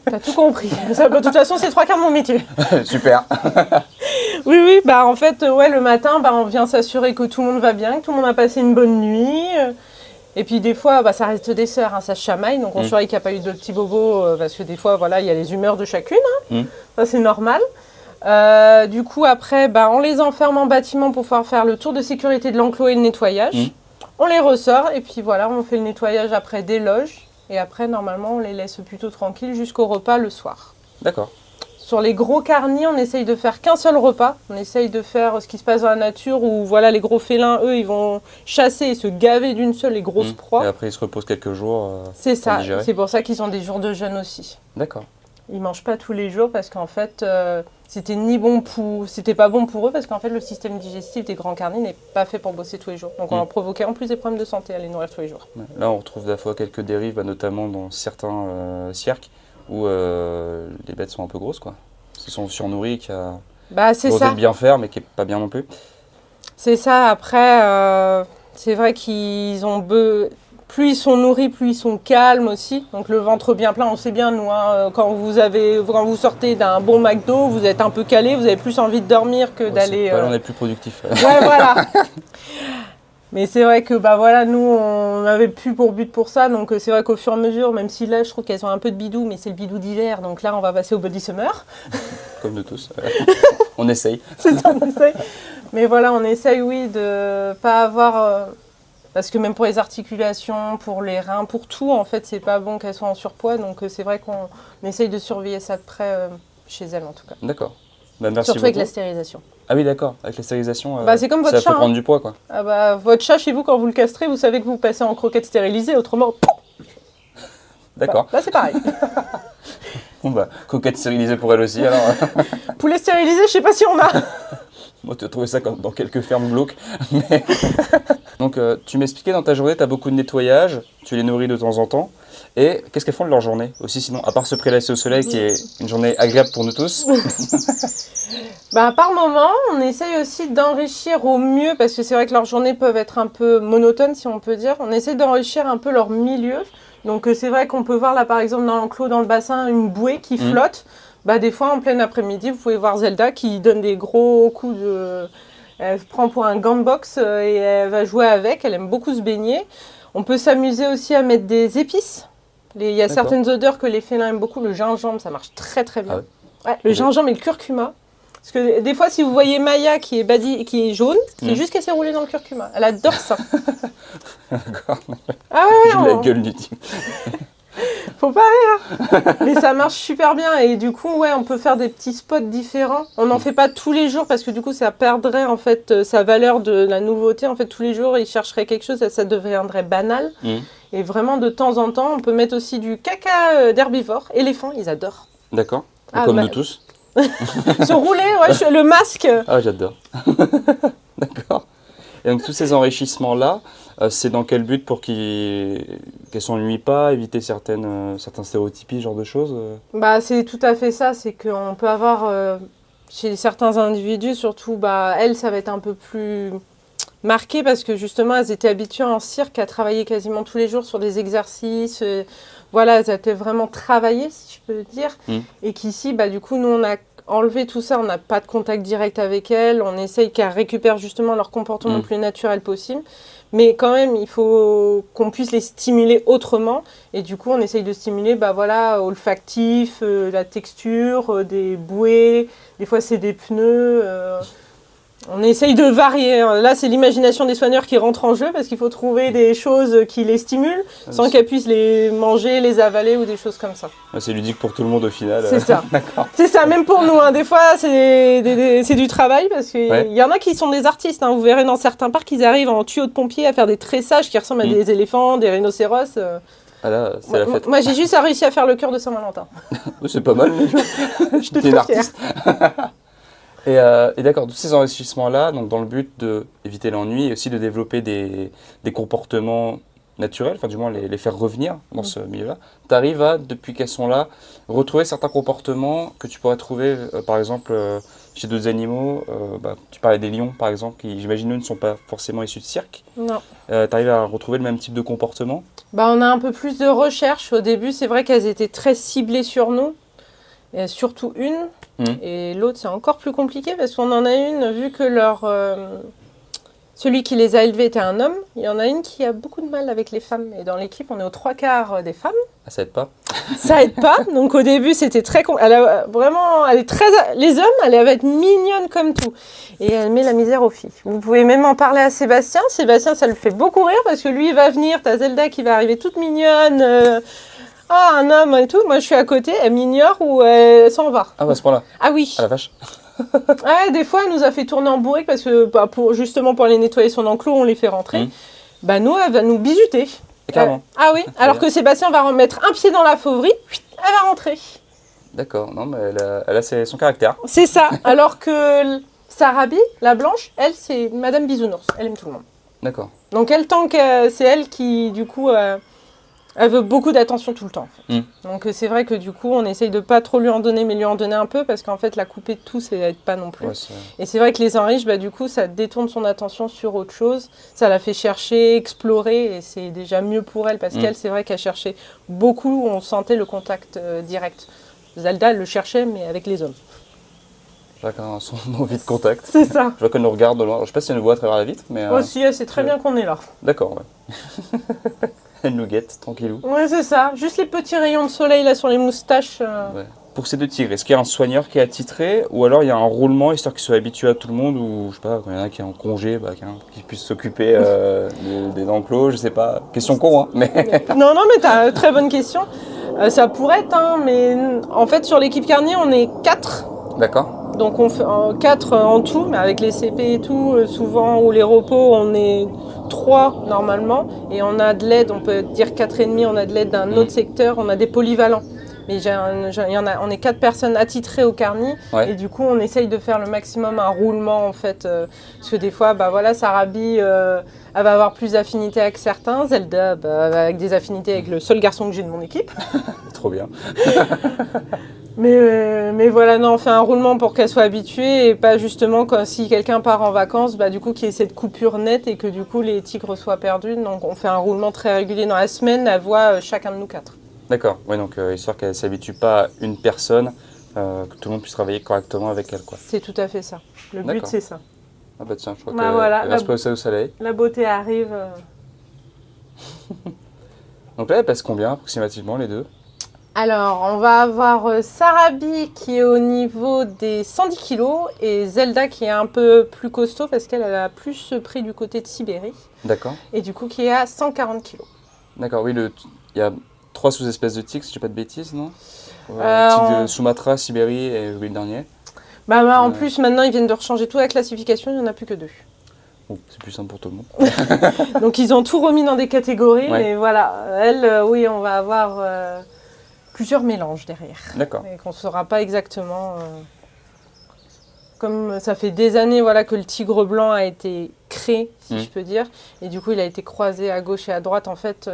T'as tout compris. Ça, de toute façon, c'est 3/4 de mon métier. Super. Oui, en fait, le matin, on vient s'assurer que tout le monde va bien, que tout le monde a passé une bonne nuit. Et puis des fois, ça reste des sœurs, hein, ça se chamaille, donc on surveille qu'il n'y a pas eu de petits bobos, parce que des fois, il y a les humeurs de chacune. Ça, c'est normal. Du coup, après, on les enferme en bâtiment pour pouvoir faire le tour de sécurité de l'enclos et le nettoyage. On les ressort et puis voilà, on fait le nettoyage après des loges. Et après, normalement, on les laisse plutôt tranquilles jusqu'au repas le soir. D'accord. Sur les gros carniers, on essaye de faire qu'un seul repas. On essaye de faire ce qui se passe dans la nature où les gros félins, eux, ils vont chasser et se gaver d'une seule les grosses proies. Et après, ils se reposent quelques jours. C'est ça, c'est pour ça qu'ils ont des jours de jeûne aussi. D'accord. Ils mangent pas tous les jours parce qu'en fait, c'était pas bon pour eux parce qu'en fait, le système digestif des grands carnets n'est pas fait pour bosser tous les jours. Donc on leur provoquait en plus des problèmes de santé à les nourrir tous les jours. Là, on retrouve des fois quelques dérives, notamment dans certains cirques où les bêtes sont un peu grosses, quoi. Ils sont surnourris, qui a c'est volonté ça. de bien faire, mais qui est pas bien non plus. C'est ça. Après, c'est vrai qu'ils ont plus ils sont nourris, plus ils sont calmes aussi. Donc le ventre bien plein, on sait bien, nous, quand vous sortez d'un bon McDo, vous êtes un peu calé, vous avez plus envie de dormir que d'aller... Là, on est plus productif. Ouais, voilà. Mais c'est vrai que nous, on avait plus pour but pour ça. Donc c'est vrai qu'au fur et à mesure, même si là, je trouve qu'elles ont un peu de bidou, mais c'est le bidou d'hiver. Donc là, on va passer au body summer. Comme nous tous. On essaye. C'est ça, on essaye. Mais voilà, on essaye, oui, de pas avoir... Parce que même pour les articulations, pour les reins, pour tout, en fait, c'est pas bon qu'elles soient en surpoids. Donc c'est vrai qu'on essaye de surveiller ça de près chez elles, en tout cas. D'accord. Merci Surtout beaucoup. avec la stérilisation. Ah oui, d'accord. Avec la stérilisation, c'est comme votre ça chat. fait prendre du poids, quoi. Votre chat, chez vous, quand vous le castrez, vous savez que vous passez en croquette stérilisée, autrement... D'accord. Là, c'est pareil. Bon, coquette stérilisée pour elle aussi, alors. Poulet stérilisé, je sais pas si on a. Moi, tu as trouvé ça dans quelques fermes glauques. Mais... Donc, tu m'expliquais dans ta journée, tu as beaucoup de nettoyage, tu les nourris de temps en temps. Et qu'est-ce qu'elles font de leur journée aussi, sinon, à part se prélasser au soleil, qui est une journée agréable pour nous tous? Par moment, on essaye aussi d'enrichir au mieux, parce que c'est vrai que leurs journées peuvent être un peu monotones, si on peut dire. On essaie d'enrichir un peu leur milieu. Donc, c'est vrai qu'on peut voir là, par exemple, dans l'enclos, dans le bassin, une bouée qui flotte. Des fois, en plein après-midi, vous pouvez voir Zelda qui donne des gros coups de... Elle se prend pour un gant de boxe et elle va jouer avec. Elle aime beaucoup se baigner. On peut s'amuser aussi à mettre des épices. Il y a certaines odeurs que les félins aiment beaucoup. Le gingembre, ça marche très très bien. Le gingembre et le curcuma. Parce que des fois, si vous voyez Maya qui est jaune, c'est juste qu'elle s'est roulée dans le curcuma. Elle adore ça. D'accord. Ah ouais, la gueule du type. Faut pas rire. Mais ça marche super bien et du coup on peut faire des petits spots différents. On n'en fait pas tous les jours parce que du coup ça perdrait en fait sa valeur de la nouveauté. En fait tous les jours ils chercheraient quelque chose et ça deviendrait banal. Et vraiment de temps en temps on peut mettre aussi du caca d'herbivore. Éléphants ils adorent. D'accord. Comme nous tous. Se rouler, le masque. Ah j'adore. D'accord. Et donc tous ces enrichissements là, c'est dans quel but pour qu'elles s'ennuient pas, éviter certains stéréotypes, ce genre de choses C'est tout à fait ça, c'est qu'on peut avoir chez certains individus, surtout, elles, ça va être un peu plus marqué parce que justement, elles étaient habituées en cirque à travailler quasiment tous les jours sur des exercices. Voilà, elles étaient vraiment travaillées, si je peux dire. Et qu'ici, du coup, nous, on a enlevé tout ça, on n'a pas de contact direct avec elles. On essaye qu'elles récupèrent justement leur comportement le plus naturel possible. Mais quand même, il faut qu'on puisse les stimuler autrement. Et du coup, on essaye de stimuler olfactif, la texture, des bouées. Des fois, c'est des pneus. On essaye de varier. Là, c'est l'imagination des soigneurs qui rentre en jeu parce qu'il faut trouver des choses qui les stimulent sans qu'elles puissent les manger, les avaler ou des choses comme ça. C'est ludique pour tout le monde au final. C'est ça. D'accord. C'est ça, même pour nous. Des fois, c'est du travail parce qu'il y en a qui sont des artistes. Vous verrez dans certains parcs, ils arrivent en tuyau de pompier à faire des tressages qui ressemblent à des éléphants, des rhinocéros. Ah là, c'est la fête. Moi, j'ai juste réussi à faire le cœur de Saint-Valentin. C'est pas mal. Je te fais artiste. Et d'accord, tous ces enrichissements-là, donc dans le but d'éviter l'ennui et aussi de développer des comportements naturels, enfin du moins les faire revenir dans ce milieu-là, tu arrives à, depuis qu'elles sont là, retrouver certains comportements que tu pourrais trouver, par exemple, chez d'autres animaux. Tu parlais des lions, par exemple, qui, j'imagine, eux, ne sont pas forcément issus de cirque. Non. Tu arrives à retrouver le même type de comportement? On a un peu plus de recherche. Au début, c'est vrai qu'elles étaient très ciblées sur nous. Et surtout une. Et l'autre, c'est encore plus compliqué parce qu'on en a une, vu que celui qui les a élevés était un homme, il y en a une qui a beaucoup de mal avec les femmes. Et dans l'équipe, on est aux 3/4 des femmes. Ah, ça aide pas? Ça aide pas. Donc au début, c'était très... Elle est très... Les hommes, elle va être mignonne comme tout. Et elle met la misère aux filles. Vous pouvez même en parler à Sébastien. Sébastien, ça le fait beaucoup rire parce que lui, il va venir. T'as Zelda qui va arriver toute mignonne. Un homme et tout. Moi, je suis à côté. Elle m'ignore ou elle s'en va. Ah, à ce point-là? Ah oui. Ah la vache. Des fois, elle nous a fait tourner en bourrique parce que justement pour aller nettoyer son enclos, on les fait rentrer. Nous, elle va nous bisuter. Carrément. Ah oui, alors que Sébastien va remettre un pied dans la fauverie, elle va rentrer. D'accord, non, mais elle a son caractère. C'est ça, alors que Sarabi, la blanche, elle, c'est Madame Bisounours. Elle aime tout le monde. D'accord. Donc elle, tant que c'est elle qui, du coup, elle veut beaucoup d'attention tout le temps. En fait. Donc c'est vrai que du coup, on essaye de pas trop lui en donner, mais lui en donner un peu, parce qu'en fait, la couper de tout, ça n'aide pas non plus. Ouais, et c'est vrai que les enriches, du coup, ça détourne son attention sur autre chose. Ça la fait chercher, explorer, et c'est déjà mieux pour elle, parce qu'elle, c'est vrai qu'elle cherchait beaucoup, on sentait le contact direct. Zelda, elle le cherchait, mais avec les hommes. Chacun a son envie de contact. C'est ça. Je vois qu'elle nous regarde de loin. Je sais pas si elle nous voit à travers la vitre, mais... Aussi, elle sait très bien qu'on est là. D'accord, ouais. Elle nous guette, tranquillou. Ouais, c'est ça. Juste les petits rayons de soleil là sur les moustaches. Ouais. Pour ces deux tigres, est-ce qu'il y a un soigneur qui est attitré ou alors il y a un roulement histoire qu'ils soient habitués à tout le monde ou je sais pas, quand il y en a qui est en congé, qui puisse s'occuper des enclos, je sais pas. Question con, hein. Mais... Non, mais t'as très bonne question. Ça pourrait être, mais en fait sur l'équipe Carnier, on est 4. D'accord. Donc on fait 4 en tout, mais avec les CP et tout, souvent, ou les repos, on est 3 normalement. Et on a de l'aide, on peut dire 4,5, on a de l'aide d'un autre secteur, on a des polyvalents. Mais on est 4 personnes attitrées au Carni, et du coup on essaye de faire le maximum un roulement en fait. Parce que des fois, Sarabi, elle va avoir plus d'affinités avec certains, Zelda avec des affinités avec le seul garçon que j'ai de mon équipe. Trop bien. Mais voilà, non, on fait un roulement pour qu'elle soit habituée et pas justement si quelqu'un part en vacances, du coup qu'il y ait cette coupure nette et que du coup les tigres soient perdus. Donc on fait un roulement très régulier dans la semaine, elle voit chacun de nous 4. D'accord, ouais, donc histoire qu'elle ne s'habitue pas à une personne, que tout le monde puisse travailler correctement avec elle, quoi. C'est tout à fait ça. Le but c'est ça. Ah bah tiens, je crois voilà, qu'elle va se poser au soleil. La beauté arrive. Donc là, elle pèse combien approximativement les deux? Alors, on va avoir Sarabi qui est au niveau des 110 kg et Zelda qui est un peu plus costaud parce qu'elle a plus pris du côté de Sibérie. D'accord. Et du coup, qui est à 140 kg. D'accord, oui, il y a 3 sous-espèces de tigres, si je ne dis pas de bêtises, non? Tigre de Sumatra, Sibérie et le dernier. En plus, maintenant, ils viennent de rechanger toute la classification, il n'y en a plus que 2. Oh, c'est plus simple pour tout le monde. Donc, ils ont tout remis dans des catégories, ouais. mais voilà. Elle, oui, on va avoir plusieurs mélanges derrière. D'accord. Et qu'on ne saura pas exactement... Comme ça fait des années que le tigre blanc a été créé, si je peux dire, et du coup, il a été croisé à gauche et à droite, en fait...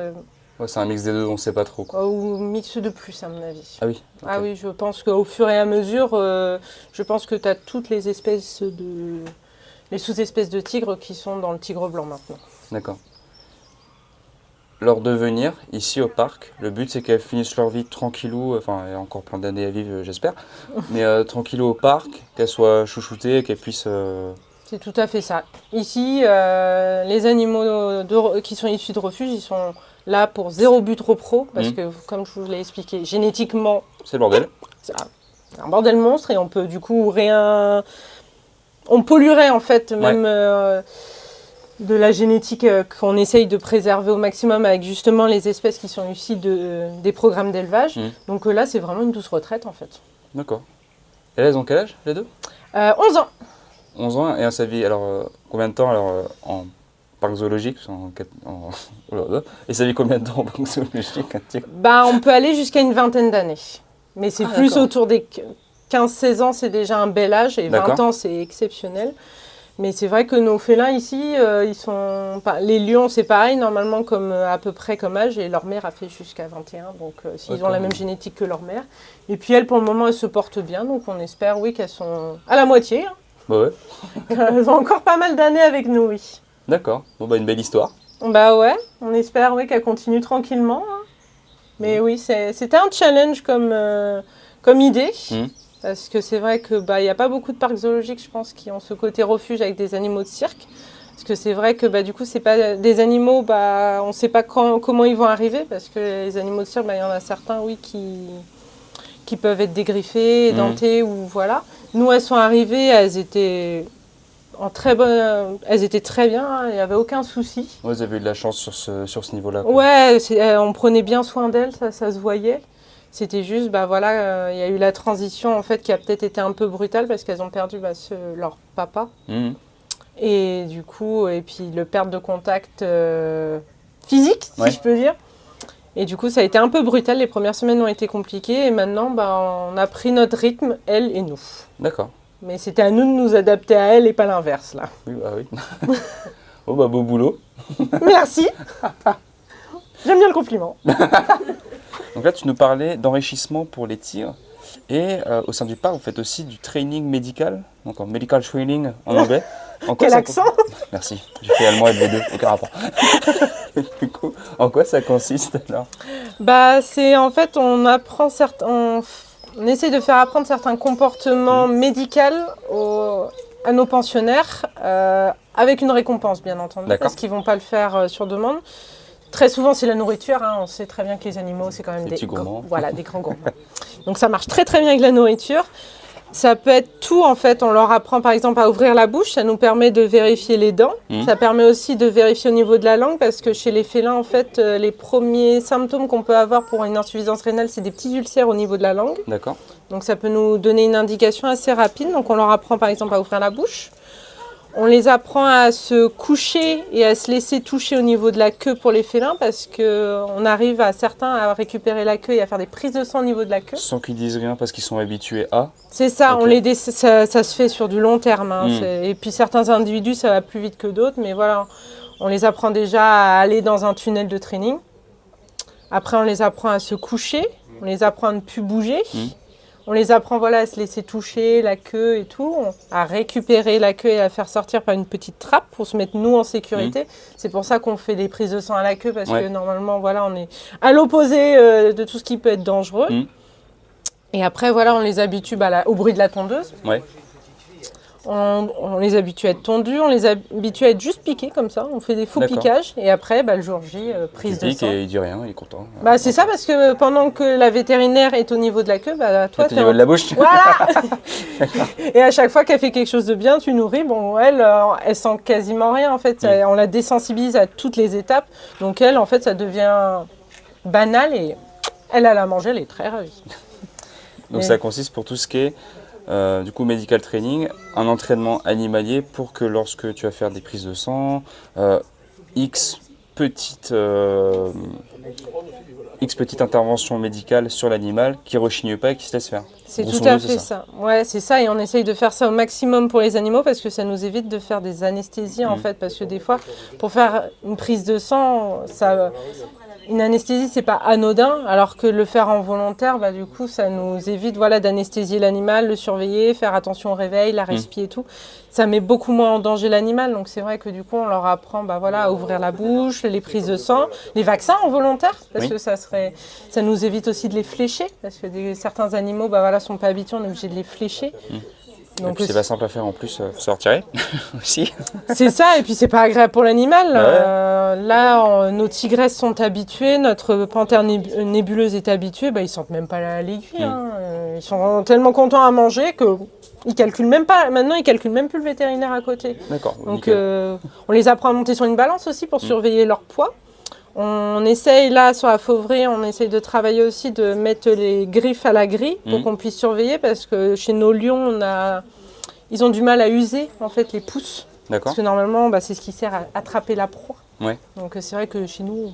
Ouais, c'est un mix des deux, on ne sait pas trop, quoi. Ou mix de plus, à mon avis. Ah oui. Ok. Ah oui, je pense qu'au fur et à mesure, je pense que tu as toutes les espèces les sous-espèces de tigres qui sont dans le tigre blanc maintenant. D'accord. Leur devenir, ici au parc, le but c'est qu'elles finissent leur vie tranquillou, enfin il y a encore plein d'années à vivre j'espère, mais tranquillou au parc, qu'elles soient chouchoutées, qu'elles puissent... C'est tout à fait ça. Ici, les animaux qui sont issus de refuge, ils sont là pour zéro but repro, parce que comme je vous l'ai expliqué, génétiquement, C'est le bordel. c'est un bordel monstre et on peut du coup on polluerait en fait même de la génétique qu'on essaye de préserver au maximum avec justement les espèces qui sont issues des programmes d'élevage. Donc là, c'est vraiment une douce retraite en fait. D'accord. Et là, elles ont quel âge, les deux? 11 ans. 11 ans, et ça vit alors combien de temps alors en parc zoologique oh là là. Et ça vit combien de temps en parc zoologique, un tigre? Bah, on peut aller jusqu'à une vingtaine d'années. Mais c'est plus d'accord. autour des 15-16 ans, c'est déjà un bel âge, et 20 D'accord. ans, c'est exceptionnel. Mais c'est vrai que nos félins ici, ils sont les lions, c'est pareil, normalement comme à peu près comme âge, et leur mère a fait jusqu'à 21, donc s'ils ont D'accord. la même génétique que leur mère. Et puis elles, pour le moment, elles se portent bien, donc on espère, oui, qu'elles sont à la moitié. Hein. Bah ouais. Elles ont encore pas mal d'années avec nous, oui. D'accord. Bon bah une belle histoire. Bah ouais, on espère, oui, qu'elles continuent tranquillement. Hein. Mais oui, c'était un challenge comme idée. Parce que c'est vrai que y a pas beaucoup de parcs zoologiques, je pense, qui ont ce côté refuge avec des animaux de cirque. Parce que c'est vrai que du coup, c'est pas des animaux, on ne sait pas comment ils vont arriver. Parce que les animaux de cirque, il y en a certains, oui, qui peuvent être dégriffés, édentés, ou voilà. Nous, elles sont arrivées, elles étaient très bien, hein, il n'y avait aucun souci. Ouais, vous avez eu de la chance sur ce niveau-là. Ouais, on prenait bien soin d'elles, ça se voyait. C'était juste, il y a eu la transition en fait qui a peut-être été un peu brutale parce qu'elles ont perdu leur papa. Et du coup, et puis le perte de contact physique, si je peux dire. Et du coup, ça a été un peu brutal. Les premières semaines ont été compliquées et maintenant, on a pris notre rythme, elle et nous. D'accord. Mais c'était à nous de nous adapter à elle et pas l'inverse, là. Oui, bah oui. Oh bah beau boulot. Merci. J'aime bien le compliment. Donc là, tu nous parlais d'enrichissement pour les tigres. Et au sein du parc, vous faites aussi du training médical, donc en medical training en anglais. Quel accent? Merci, j'ai fait allemand et les deux, aucun rapport. Du coup, en quoi ça consiste alors? C'est en fait, on essaie de faire apprendre certains comportements médicaux à nos pensionnaires, avec une récompense bien entendu, parce qu'ils ne vont pas le faire sur demande. Très souvent, c'est la nourriture. Hein. On sait très bien que les animaux, c'est quand même des grands gourmands. Donc, ça marche très, très bien avec la nourriture. Ça peut être tout, en fait. On leur apprend, par exemple, à ouvrir la bouche. Ça nous permet de vérifier les dents. Ça permet aussi de vérifier au niveau de la langue, parce que chez les félins, en fait, les premiers symptômes qu'on peut avoir pour une insuffisance rénale, c'est des petits ulcères au niveau de la langue. D'accord. Donc, ça peut nous donner une indication assez rapide. Donc, on leur apprend, par exemple, à ouvrir la bouche. On les apprend à se coucher et à se laisser toucher au niveau de la queue pour les félins parce qu'on arrive à certains à récupérer la queue et à faire des prises de sang au niveau de la queue. Sans qu'ils disent rien parce qu'ils sont habitués à. C'est ça, Okay. ça se fait sur du long terme. Hein, et puis certains individus, ça va plus vite que d'autres, mais voilà, on les apprend déjà à aller dans un tunnel de training. Après, on les apprend à se coucher, on les apprend à ne plus bouger. On les apprend à se laisser toucher la queue et tout, à récupérer la queue et à la faire sortir par une petite trappe pour se mettre nous en sécurité. C'est pour ça qu'on fait des prises de sang à la queue parce que normalement on est à l'opposé de tout ce qui peut être dangereux. Et après on les habitue au bruit de la tondeuse. On les habitue à être tondus, on les habitue à être juste piqués comme ça, on fait des faux piquages et après le jour J, prise de sang. Et il dit rien, il est content. C'est ça parce que pendant que la vétérinaire est au niveau de la queue, toi t'es au niveau de la bouche. Voilà. Et à chaque fois qu'elle fait quelque chose de bien, tu nourris, elle sent quasiment rien en fait, on la désensibilise à toutes les étapes, donc elle en fait ça devient banal et elle a la manger, elle est très ravie. Donc ça consiste pour tout ce qui est du coup medical training, un entraînement animalier pour que lorsque tu vas faire des prises de sang, X petite intervention médicale sur l'animal qui rechigne pas et qui se laisse faire. C'est tout à fait ça. Ouais, c'est ça et on essaye de faire ça au maximum pour les animaux parce que ça nous évite de faire des anesthésies en fait parce que des fois pour faire une prise de sang, Une anesthésie, c'est pas anodin, alors que le faire en volontaire, bah, du coup, ça nous évite d'anesthésier l'animal, le surveiller, faire attention au réveil, la respi et tout. Ça met beaucoup moins en danger l'animal, donc c'est vrai que du coup, on leur apprend à ouvrir la bouche, les prises de sang, les vaccins en volontaire, parce que ça nous évite aussi de les flécher, parce que certains animaux sont pas habitués, on est obligé de les flécher. Donc, et puis c'est pas simple à faire en plus, faut se retirer aussi. C'est ça, et puis c'est pas agréable pour l'animal. Nos tigresses sont habituées, notre panthère nébuleuse est habituée, ils sentent même pas l'aiguille. Ils sont tellement contents à manger que ils calculent même pas. Maintenant, ils calculent même plus le vétérinaire à côté. D'accord. Donc, on les apprend à monter sur une balance aussi pour surveiller leur poids. On essaye là sur la fauverie, on essaye de travailler aussi de mettre les griffes à la grille pour qu'on puisse surveiller parce que chez nos lions, ils ont du mal à user en fait les pouces. D'accord. Parce que normalement, c'est ce qui sert à attraper la proie. Ouais. Donc c'est vrai que chez nous,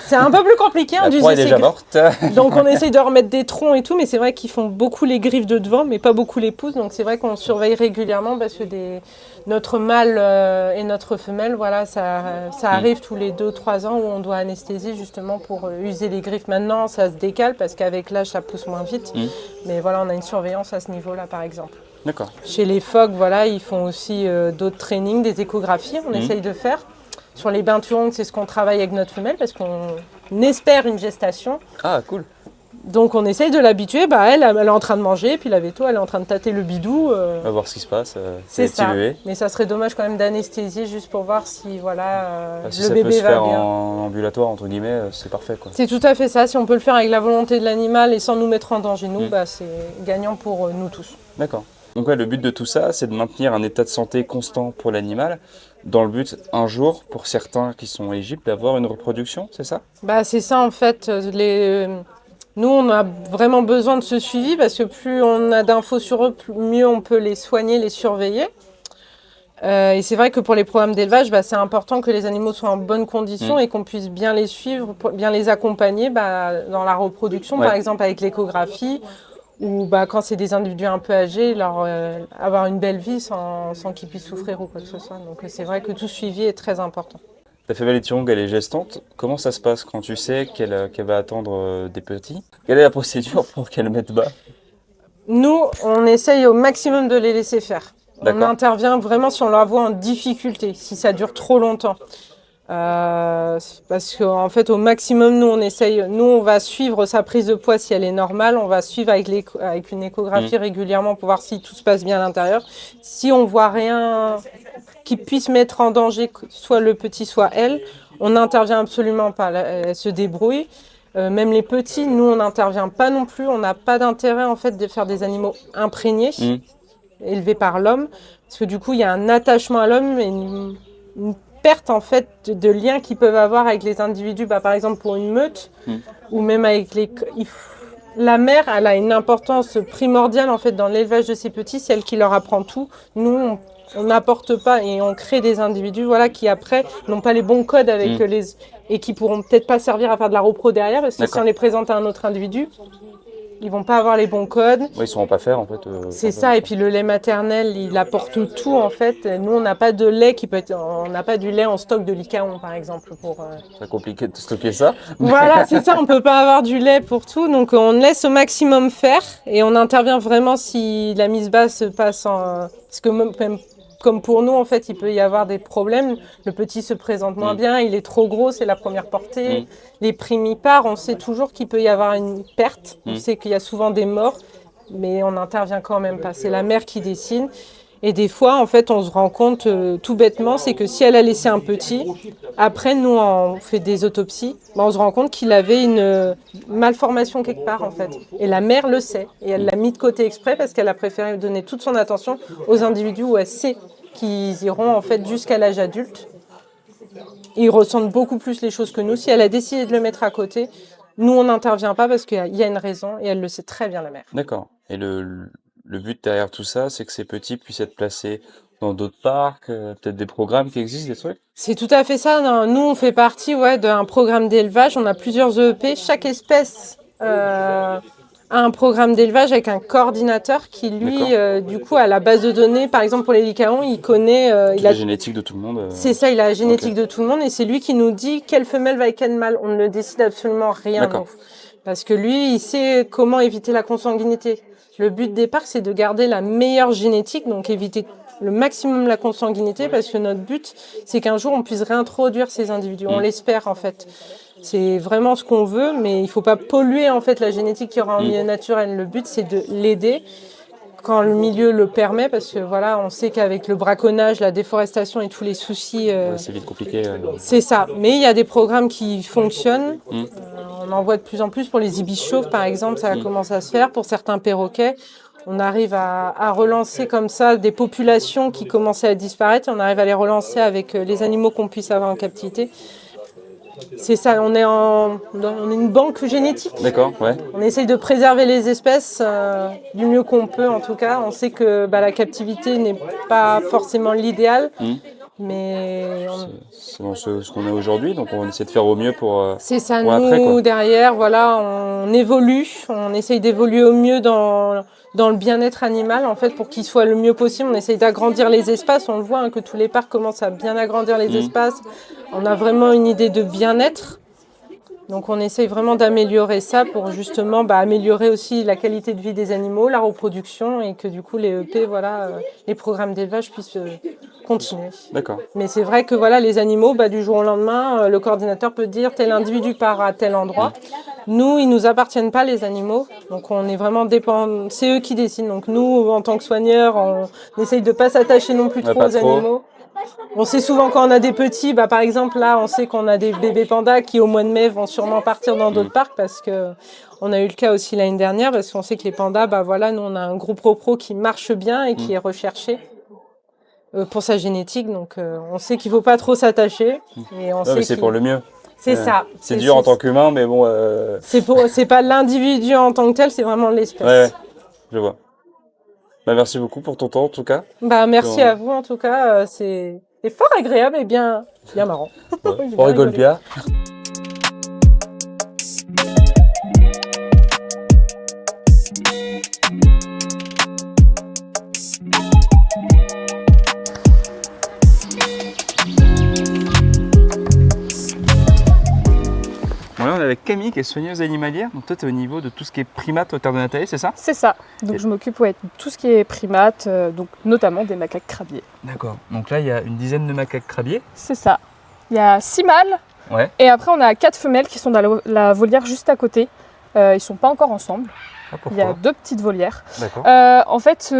c'est un peu plus compliqué la proie est déjà morte. Donc on essaye de remettre des troncs et tout, mais c'est vrai qu'ils font beaucoup les griffes de devant, mais pas beaucoup les pouces. Donc c'est vrai qu'on surveille régulièrement parce que notre mâle et notre femelle, ça arrive tous les 2-3 ans où on doit anesthésier justement pour user les griffes. Maintenant, ça se décale parce qu'avec l'âge, ça pousse moins vite. Mais on a une surveillance à ce niveau-là, par exemple. D'accord. Chez les phoques, ils font aussi d'autres trainings, des échographies, on essaye de faire. Sur les binturongs, c'est ce qu'on travaille avec notre femelle parce qu'on espère une gestation. Ah, cool. Donc on essaye de l'habituer, elle est en train de manger, puis la veto, elle est en train de tâter le bidou. On va voir ce qui se passe. C'est ça. Mais ça serait dommage quand même d'anesthésier juste pour voir si si le ça bébé peut se va faire bien. en ambulatoire, entre guillemets, c'est parfait, quoi. C'est tout à fait ça. Si on peut le faire avec la volonté de l'animal et sans nous mettre en danger, nous, c'est gagnant pour nous tous. D'accord. Donc le but de tout ça, c'est de maintenir un état de santé constant pour l'animal, dans le but, un jour, pour certains qui sont éligibles, d'avoir une reproduction, c'est ça ? C'est ça en fait. Nous, on a vraiment besoin de ce suivi parce que plus on a d'infos sur eux, mieux on peut les soigner, les surveiller. Et c'est vrai que pour les programmes d'élevage, c'est important que les animaux soient en bonne condition et qu'on puisse bien les suivre, bien les accompagner dans la reproduction, par exemple avec l'échographie. Ou quand c'est des individus un peu âgés, avoir une belle vie sans qu'ils puissent souffrir ou quoi que ce soit. Donc c'est vrai que tout suivi est très important. Ta femelle étirong, elle est gestante. Comment ça se passe quand tu sais qu'elle va attendre des petits ? Quelle est la procédure pour qu'elle mette bas ? Nous, on essaye au maximum de les laisser faire. D'accord. On intervient vraiment si on la voit en difficulté, si ça dure trop longtemps. Parce qu'en fait, au maximum, nous, on va suivre sa prise de poids si elle est normale. On va suivre avec une échographie régulièrement pour voir si tout se passe bien à l'intérieur. Si on voit rien qui puisse mettre en danger soit le petit, soit elle, on n'intervient absolument pas. Elle se débrouille. Même les petits, nous, on n'intervient pas non plus. On n'a pas d'intérêt, en fait, de faire des animaux imprégnés, élevés par l'homme. Parce que du coup, il y a un attachement à l'homme et une perte en fait de liens qu'ils peuvent avoir avec les individus, par exemple pour une meute ou même avec la mère, elle a une importance primordiale en fait dans l'élevage de ces petits, c'est elle qui leur apprend tout. Nous, on n'apporte pas et on crée des individus qui après n'ont pas les bons codes avec et qui pourront peut-être pas servir à faire de la repro derrière parce que si on les présente à un autre individu, ils vont pas avoir les bons codes. Ils sauront pas faire en fait. C'est ça, et puis le lait maternel, il apporte tout en fait. Nous, on n'a pas de lait on n'a pas du lait en stock de l'Icaon par exemple. C'est compliqué de stocker ça. Voilà, c'est ça, on peut pas avoir du lait pour tout, donc on laisse au maximum faire et on intervient vraiment si la mise bas se passe parce que même comme pour nous, en fait, il peut y avoir des problèmes. Le petit se présente moins bien, il est trop gros, c'est la première portée. Les primipares, on sait toujours qu'il peut y avoir une perte. On sait qu'il y a souvent des morts, mais on n'intervient quand même pas. C'est la mère qui décide. Et des fois, en fait, on se rend compte tout bêtement, c'est que si elle a laissé un petit, après, nous, on fait des autopsies, on se rend compte qu'il avait une malformation quelque part, en fait. Et la mère le sait. Et elle l'a mis de côté exprès parce qu'elle a préféré donner toute son attention aux individus où elle sait qu'ils iront, en fait, jusqu'à l'âge adulte. Ils ressentent beaucoup plus les choses que nous. Si elle a décidé de le mettre à côté, nous, on n'intervient pas parce qu'il y a une raison et elle le sait très bien, la mère. D'accord. Et le but derrière tout ça, c'est que ces petits puissent être placés dans d'autres parcs, peut-être des programmes qui existent, des trucs ? C'est tout à fait ça. Nous, on fait partie d'un programme d'élevage. On a plusieurs EEP. Chaque espèce un programme d'élevage avec un coordinateur qui, lui, du coup, a la base de données. Par exemple, pour les lycaons, il connaît... la génétique de tout le monde. C'est ça, il a la génétique de tout le monde et c'est lui qui nous dit quelle femelle va avec quel mâle. On ne décide absolument rien, nous. Parce que lui, il sait comment éviter la consanguinité. Le but de départ, c'est de garder la meilleure génétique, donc éviter le maximum la consanguinité, parce que notre but, c'est qu'un jour, on puisse réintroduire ces individus. On l'espère, en fait. C'est vraiment ce qu'on veut, mais il ne faut pas polluer, en fait, la génétique qu'il y aura en milieu naturel. Le but, c'est de l'aider quand le milieu le permet, parce que voilà, on sait qu'avec le braconnage, la déforestation et tous les soucis... c'est vite compliqué. C'est ça. Mais il y a des programmes qui fonctionnent. On en voit de plus en plus pour les ibis chauves, par exemple, ça commence à se faire. Pour certains perroquets, on arrive à relancer comme ça des populations qui commençaient à disparaître. On arrive à les relancer avec les animaux qu'on puisse avoir en captivité. C'est ça, on est une banque génétique. D'accord, ouais. On essaye de préserver les espèces du mieux qu'on peut, en tout cas. On sait que la captivité n'est pas forcément l'idéal, mais... C'est dans ce qu'on a aujourd'hui, donc on essaie de faire au mieux pour c'est ça, pour nous, après, quoi. Derrière, voilà, on évolue, on essaye d'évoluer au mieux dans le bien-être animal, en fait, pour qu'il soit le mieux possible. On essaye d'agrandir les espaces, on le voit, que tous les parcs commencent à bien agrandir les espaces. On a vraiment une idée de bien-être. Donc on essaye vraiment d'améliorer ça pour justement améliorer aussi la qualité de vie des animaux, la reproduction et que du coup les EP, les programmes d'élevage puissent continuer. D'accord. Mais c'est vrai que les animaux, du jour au lendemain, le coordinateur peut dire tel individu part à tel endroit. Nous, ils nous appartiennent pas les animaux, donc on est vraiment dépendants. C'est eux qui décident. Donc nous, en tant que soigneurs, on essaye de pas s'attacher non plus trop aux animaux. On sait souvent quand on a des petits, par exemple là, on sait qu'on a des bébés pandas qui au mois de mai vont sûrement partir dans d'autres parcs parce que on a eu le cas aussi l'année dernière parce qu'on sait que les pandas, nous on a un groupe pro qui marche bien et qui est recherché pour sa génétique, donc on sait qu'il faut pas trop s'attacher. Et on sait c'est pour le mieux. C'est ça. C'est dur en tant qu'humain, mais bon. C'est pas l'individu en tant que tel, c'est vraiment l'espèce. Ouais, je vois. Merci beaucoup pour ton temps en tout cas. Merci à vous en tout cas, c'est fort agréable et bien marrant. Ouais. On rigole bien. Bon, là, on est avec Camille qui est soigneuse animalière. Donc toi tu es au niveau de tout ce qui est primates au terre de Nathalie, c'est ça? C'est ça. Donc je m'occupe de tout ce qui est primates, donc notamment des macaques crabiers. D'accord. Donc là il y a une dizaine de macaques crabiers. C'est ça. Il y a 6 mâles. Ouais. Et après on a 4 femelles qui sont dans la volière juste à côté. Ils sont pas encore ensemble. Ah, pourquoi? Il y a 2 petites volières. D'accord. En fait,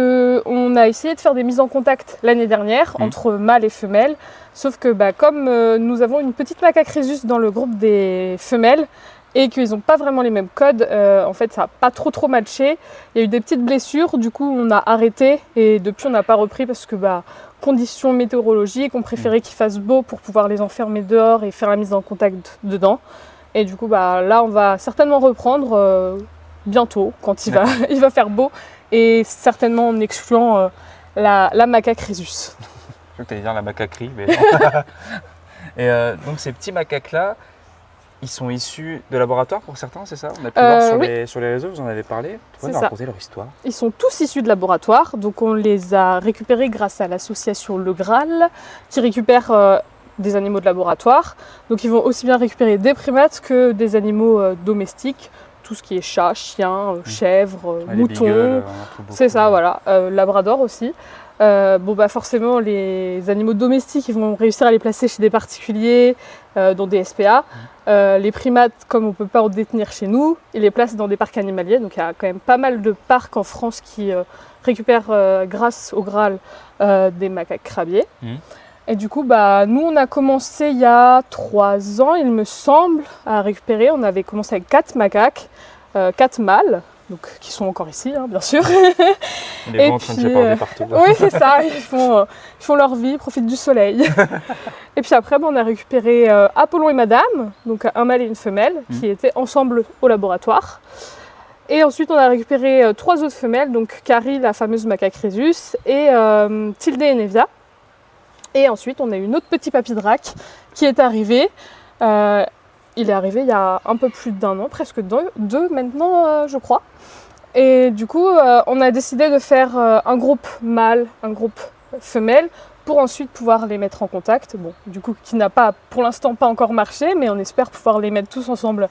on a essayé de faire des mises en contact l'année dernière entre mâles et femelles. Sauf que comme nous avons une petite macaque rhésus dans le groupe des femelles et qu'ils n'ont pas vraiment les mêmes codes, en fait ça n'a pas trop matché. Il y a eu des petites blessures, du coup on a arrêté et depuis on n'a pas repris parce que conditions météorologiques, on préférait qu'il fasse beau pour pouvoir les enfermer dehors et faire la mise en contact dedans. Et du coup là on va certainement reprendre bientôt quand il va faire beau et certainement en excluant la macaque rhésus. Je crois que tu allais dire la macaquerie, mais non. Et donc ces petits macaques-là, ils sont issus de laboratoires pour certains, c'est ça? On a pu voir sur les réseaux, vous en avez parlé. Tu pourrais nous raconter leur histoire? Ils sont tous issus de laboratoires, donc on les a récupérés grâce à l'association Le Graal, qui récupère des animaux de laboratoire. Donc ils vont aussi bien récupérer des primates que des animaux domestiques, tout ce qui est chat, chien, chèvre, mouton. C'est ça, voilà. Labrador aussi. Forcément, les animaux domestiques, ils vont réussir à les placer chez des particuliers, dans des SPA. Les primates, comme on ne peut pas en détenir chez nous, ils les placent dans des parcs animaliers. Donc il y a quand même pas mal de parcs en France qui récupèrent, grâce au Graal, des macaques crabiers. Et du coup, nous, on a commencé il y a 3 ans, il me semble, à récupérer. On avait commencé avec 4 macaques, 4 mâles. Donc, qui sont encore ici, bien sûr. Les vents en train de s'éparpiller partout. Oui, c'est ça, ils font leur vie, ils profitent du soleil. Et puis après, on a récupéré Apollon et Madame, donc un mâle et une femelle, qui étaient ensemble au laboratoire. Et ensuite, on a récupéré 3 autres femelles, donc Carrie, la fameuse macaque rhésus, et Tildé et Nevia. Et ensuite, on a eu notre petit papy drac qui est arrivé. Il est arrivé il y a un peu plus d'1 an, presque 2 maintenant, je crois. Et du coup, on a décidé de faire un groupe mâle, un groupe femelle, pour ensuite pouvoir les mettre en contact. Bon, du coup, qui n'a pas, pour l'instant, pas encore marché, mais on espère pouvoir les mettre tous ensemble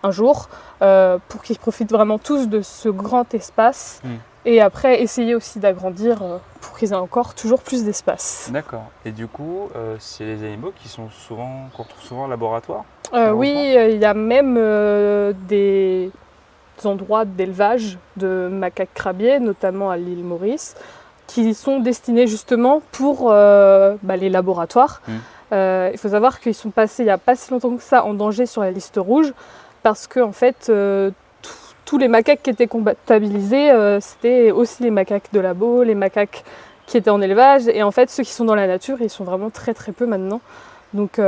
un jour, pour qu'ils profitent vraiment tous de ce grand espace. Et après, essayer aussi d'agrandir pour qu'ils aient encore toujours plus d'espace. D'accord. Et du coup, c'est les animaux qu'on retrouve souvent au laboratoire? Oui, il y a même des endroits d'élevage de macaques crabiers, notamment à l'île Maurice, qui sont destinés justement pour les laboratoires. Il faut savoir qu'ils sont passés il n'y a pas si longtemps que ça en danger sur la liste rouge, parce que en fait, tous les macaques qui étaient comptabilisés, c'était aussi les macaques de labo, les macaques qui étaient en élevage, et en fait ceux qui sont dans la nature, ils sont vraiment très très peu maintenant. Donc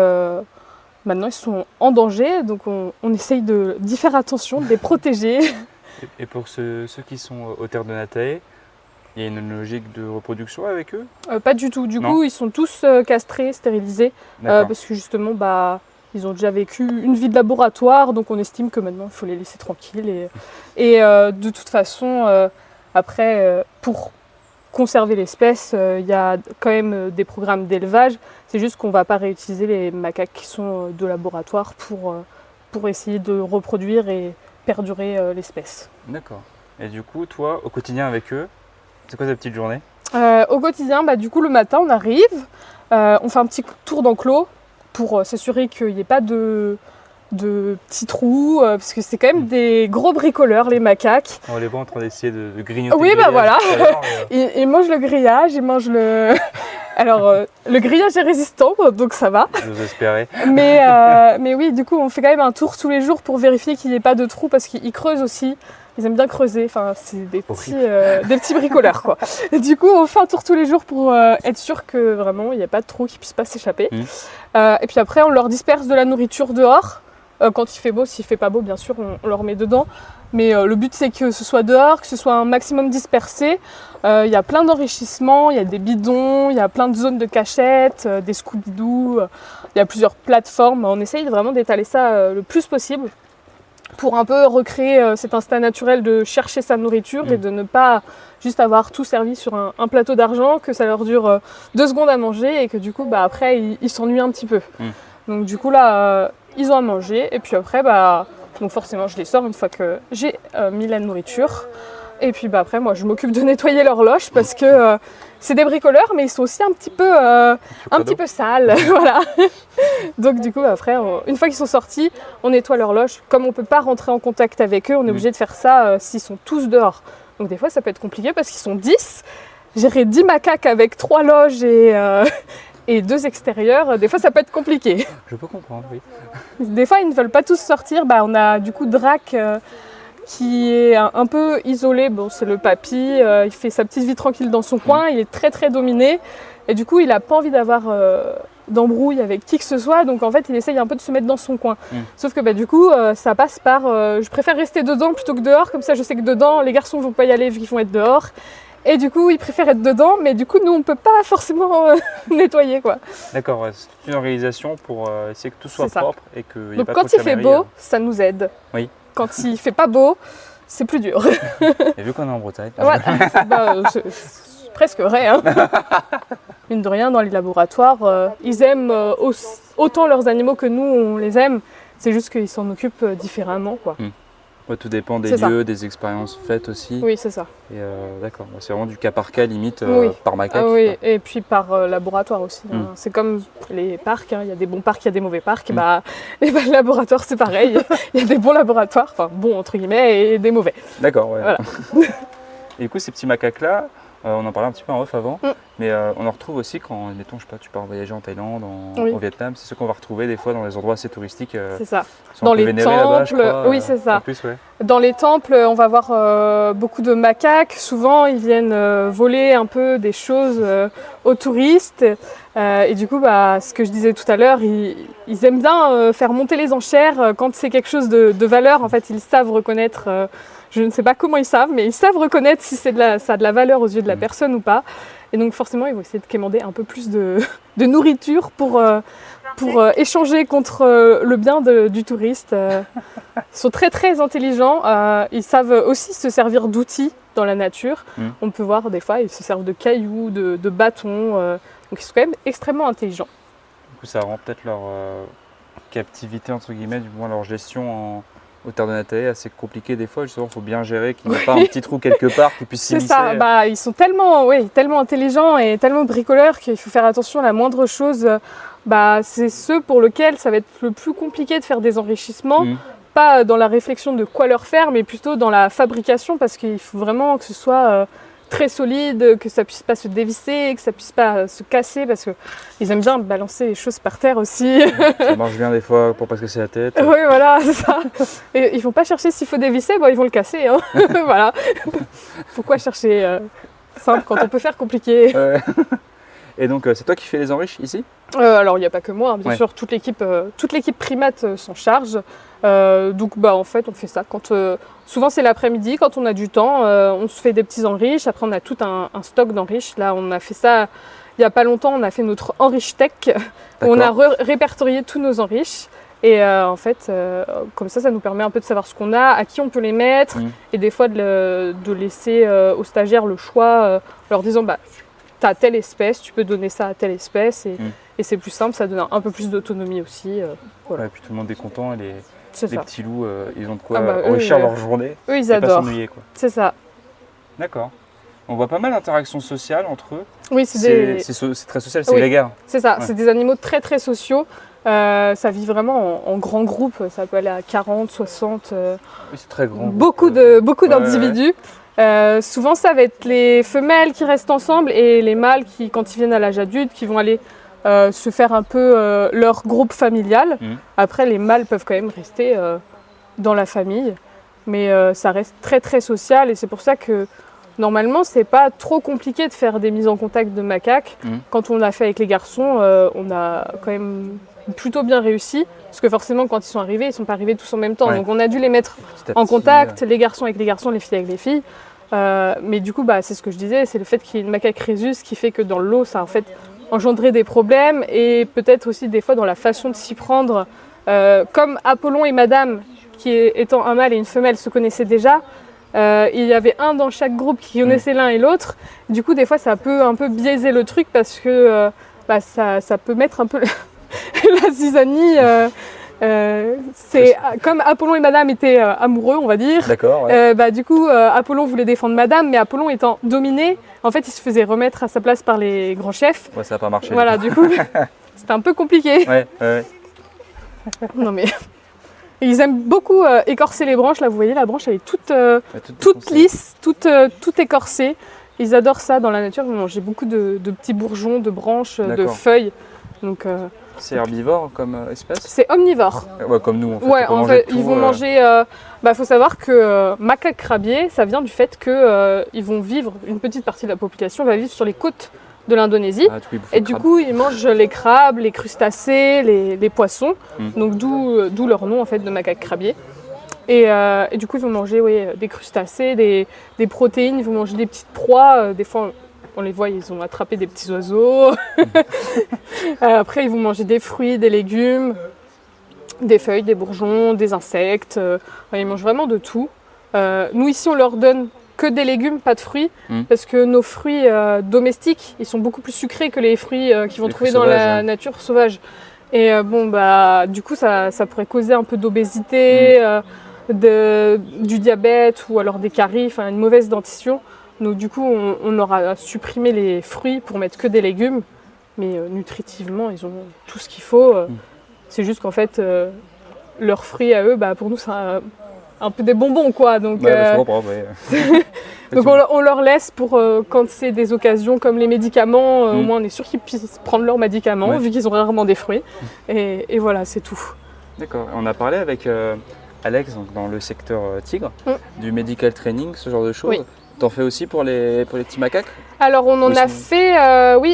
maintenant ils sont en danger, donc on essaye d'y faire attention, de les protéger. Et pour ceux qui sont aux terres de Natae, il y a une logique de reproduction avec eux? Pas du tout, du coup ils sont tous castrés, stérilisés, parce que justement ils ont déjà vécu une vie de laboratoire, donc on estime que maintenant il faut les laisser tranquilles. Et de toute façon, après, pour conserver l'espèce, il y a quand même des programmes d'élevage. C'est juste qu'on ne va pas réutiliser les macaques qui sont de laboratoire pour essayer de reproduire et perdurer l'espèce. D'accord. Et du coup, toi, au quotidien avec eux, c'est quoi ta petite journée? Au quotidien, du coup, le matin, on arrive, on fait un petit tour d'enclos pour s'assurer qu'il n'y ait pas de petits trous, parce que c'est quand même des gros bricoleurs, les macaques. On les voit en train d'essayer de grignoter. Oui, voilà. Ils mangent le grillage, ils mangent le... Alors, le grillage est résistant, donc ça va. J'ose espérer. Mais oui, du coup, on fait quand même un tour tous les jours pour vérifier qu'il n'y ait pas de trous, parce qu'ils creusent aussi. Ils aiment bien creuser, enfin, c'est des petits bricoleurs, quoi. Et du coup, on fait un tour tous les jours pour être sûr que vraiment, il n'y a pas de trous qui ne puissent pas s'échapper. Et puis après, on leur disperse de la nourriture dehors. Quand il fait beau, s'il ne fait pas beau, bien sûr, on leur met dedans. Mais le but, c'est que ce soit dehors, que ce soit un maximum dispersé. Il y a plein d'enrichissements, il y a des bidons, il y a plein de zones de cachette, des Scooby-Doo. Il y a plusieurs plateformes. On essaye vraiment d'étaler ça le plus possible pour un peu recréer cet instinct naturel de chercher sa nourriture et de ne pas juste avoir tout servi sur un plateau d'argent, que ça leur dure 2 secondes à manger et que du coup, après, ils s'ennuient un petit peu. Donc du coup, là, ils ont à manger et puis après, donc forcément, je les sors une fois que j'ai mis la nourriture. Et puis après, moi, je m'occupe de nettoyer l'horloge parce que c'est des bricoleurs, mais ils sont aussi un petit peu sales. Voilà. Donc du coup, après, une fois qu'ils sont sortis, on nettoie l'horloge. Comme on ne peut pas rentrer en contact avec eux, on est obligé de faire ça s'ils sont tous dehors. Donc des fois, ça peut être compliqué parce qu'ils sont 10. Gérer 10 macaques avec 3 loges et 2 extérieurs, des fois, ça peut être compliqué. Je peux comprendre, oui. Des fois, ils ne veulent pas tous sortir. On a du coup Drac qui est un peu isolé. Bon, c'est le papy, il fait sa petite vie tranquille dans son coin, il est très très dominé. Et du coup, il n'a pas envie d'avoir d'embrouille avec qui que ce soit, donc en fait, il essaye un peu de se mettre dans son coin. Sauf que du coup, ça passe par je préfère rester dedans plutôt que dehors, comme ça je sais que dedans, les garçons ne vont pas y aller vu qu'ils vont être dehors. Et du coup, ils préfèrent être dedans, mais du coup, nous, on ne peut pas forcément nettoyer, quoi. D'accord, c'est une organisation pour essayer que tout soit propre et qu'il n'y ait pas donc quand il fait beau, ça nous aide. Oui. Quand il fait pas beau, c'est plus dur. Et vu qu'on est en Bretagne. Voilà, c'est presque vrai. Hein. Mine de rien, dans les laboratoires, ils aiment autant leurs animaux que nous, on les aime. C'est juste qu'ils s'en occupent différemment, quoi. Ouais, tout dépend des lieux, des expériences faites aussi. Oui, c'est ça. Et d'accord, c'est vraiment du cas par cas, limite, par macaque. Oui, et puis par laboratoire aussi. Hein. C'est comme les parcs, hein. Il y a des bons parcs, il y a des mauvais parcs. Et le laboratoire, c'est pareil. Il y a des bons laboratoires, enfin bons entre guillemets, et des mauvais. D'accord, ouais. Voilà. Et du coup, ces petits macaques-là, on en parlait un petit peu en off avant, mais on en retrouve aussi quand, mettons, je sais pas, tu pars voyager en Thaïlande, au Vietnam, c'est ceux qu'on va retrouver des fois dans des endroits assez touristiques. C'est ça. Dans les temples, oui, c'est ça. En plus, ouais. Dans les temples, on va voir beaucoup de macaques. Souvent, ils viennent voler un peu des choses aux touristes. Et du coup, ce que je disais tout à l'heure, ils aiment bien faire monter les enchères quand c'est quelque chose de valeur. En fait, ils savent reconnaître. Je ne sais pas comment ils savent, mais ils savent reconnaître si ça a de la valeur aux yeux de la personne ou pas. Et donc forcément, ils vont essayer de quémander un peu plus de nourriture pour pour échanger contre le bien du touriste. Ils sont très très intelligents. Ils savent aussi se servir d'outils dans la nature. On peut voir des fois, ils se servent de cailloux, de bâtons. Donc ils sont quand même extrêmement intelligents. Du coup, ça rend peut-être leur captivité, entre guillemets, du moins leur gestion au terre de Nathalie assez compliquée des fois. Justement, il faut bien gérer qu'il n'y ait pas un petit trou quelque part qui puisse C'est s'immiscer. ça, ils sont tellement intelligents et tellement bricoleurs qu'il faut faire attention à la moindre chose. C'est ceux pour lesquels ça va être le plus compliqué de faire des enrichissements. Pas dans la réflexion de quoi leur faire, mais plutôt dans la fabrication, parce qu'il faut vraiment que ce soit très solide, que ça puisse pas se dévisser, que ça puisse pas se casser, parce qu'ils aiment bien balancer les choses par terre aussi. Ça marche bien des fois pour pas se casser la tête. Oui, voilà, c'est ça. Et ils vont pas chercher s'il faut dévisser, ils vont le casser. Hein. Voilà. Pourquoi chercher simple quand on peut faire compliqué? Et donc, c'est toi qui fais les enrichis ici? Alors, il n'y a pas que moi, hein, bien sûr, toute l'équipe primate s'en charge. Donc, en fait, on fait ça. Souvent, c'est l'après-midi, quand on a du temps, on se fait des petits enriches. Après, on a tout un stock d'enriches. Là, on a fait ça il n'y a pas longtemps. On a fait notre enriche tech. On a répertorié tous nos enriches. Et en fait, comme ça nous permet un peu de savoir ce qu'on a, à qui on peut les mettre. Et des fois, de laisser aux stagiaires le choix, leur disant tu as telle espèce, tu peux donner ça à telle espèce. Et c'est plus simple, ça donne un peu plus d'autonomie aussi. Voilà. Et puis tout le monde est content. Et les ça. petits loups, ils ont de quoi eux, enrichir leur journée. Eux, ils et adorent. pas s'ennuyer, quoi. C'est ça. D'accord. On voit pas mal d'interactions sociales entre eux. Oui, c'est très social, c'est grégaire. C'est ça, Ouais. c'est des animaux très très sociaux. Ça vit vraiment en grands groupes, ça peut aller à 40, 60, Oui, c'est très grand. beaucoup d'individus. Souvent, ça va être les femelles qui restent ensemble et les mâles qui, quand ils viennent à l'âge adulte, qui vont aller se faire un peu leur groupe familial. Après, les mâles peuvent quand même rester dans la famille, mais ça reste très très social et c'est pour ça que normalement, c'est pas trop compliqué de faire des mises en contact de macaques. Quand on l'a fait avec les garçons, on a quand même plutôt bien réussi. Parce que forcément, quand ils sont arrivés, ils ne sont pas arrivés tous en même temps. Ouais. Donc on a dû les mettre en contact, les garçons avec les garçons, les filles avec les filles. Mais du coup, c'est ce que je disais, c'est le fait qu'il y ait une macaque rhésus qui fait que dans l'eau, ça a en fait engendré des problèmes. Et peut-être aussi des fois dans la façon de s'y prendre. Comme Apollon et Madame, qui étant un mâle et une femelle, se connaissaient déjà. Il y avait un dans chaque groupe qui connaissait l'un et l'autre. Du coup, des fois, ça peut un peu biaiser le truc parce que ça peut mettre un peu la zizanie. C'est comme Apollon et Madame étaient amoureux, on va dire. D'accord. Ouais. Du coup, Apollon voulait défendre Madame, mais Apollon étant dominé, en fait, il se faisait remettre à sa place par les grands chefs. Ouais, ça n'a pas marché. Voilà, du coup, c'était un peu compliqué. Ouais. Non mais. Et ils aiment beaucoup écorcer les branches. Là, vous voyez, la branche, elle est toute lisse, toute écorcée. Ils adorent ça dans la nature. Ils vont manger beaucoup de petits bourgeons, de branches, de feuilles. Donc, c'est herbivore comme espèce? c'est omnivore. Ouais, comme nous, en fait. Ouais, en fait, ils vont manger... faut savoir que macaque crabier, ça vient du fait qu'ils vont vivre, une petite partie de la population va vivre sur les côtes de l'Indonésie. Et du coup, ils mangent les crabes, les crustacés, les poissons. Donc d'où leur nom en fait de macaque crabier. Et du coup, ils vont manger des crustacés, des protéines, ils vont manger des petites proies. Des fois, on les voit, ils ont attrapé des petits oiseaux. Après, ils vont manger des fruits, des légumes, des feuilles, des bourgeons, des insectes. Ils mangent vraiment de tout. Nous, ici, on leur donne que des légumes, pas de fruits, parce que nos fruits domestiques, ils sont beaucoup plus sucrés que les fruits qu'ils vont trouver dans la nature sauvage. Et du coup, ça pourrait causer un peu d'obésité, du diabète ou alors des caries, une mauvaise dentition. Donc du coup, on aura supprimé les fruits pour mettre que des légumes, mais nutritivement, ils ont tout ce qu'il faut. C'est juste qu'en fait, leurs fruits à eux, pour nous, c'est un peu des bonbons, quoi. Donc, je comprends, donc on leur laisse pour quand c'est des occasions comme les médicaments, au moins on est sûr qu'ils puissent prendre leurs médicaments, vu qu'ils ont rarement des fruits. Et voilà, c'est tout. D'accord. On a parlé avec Alex, donc, dans le secteur tigre, du medical training, ce genre de choses. Oui. T'en fais aussi pour les petits macaques? Alors on en a fait,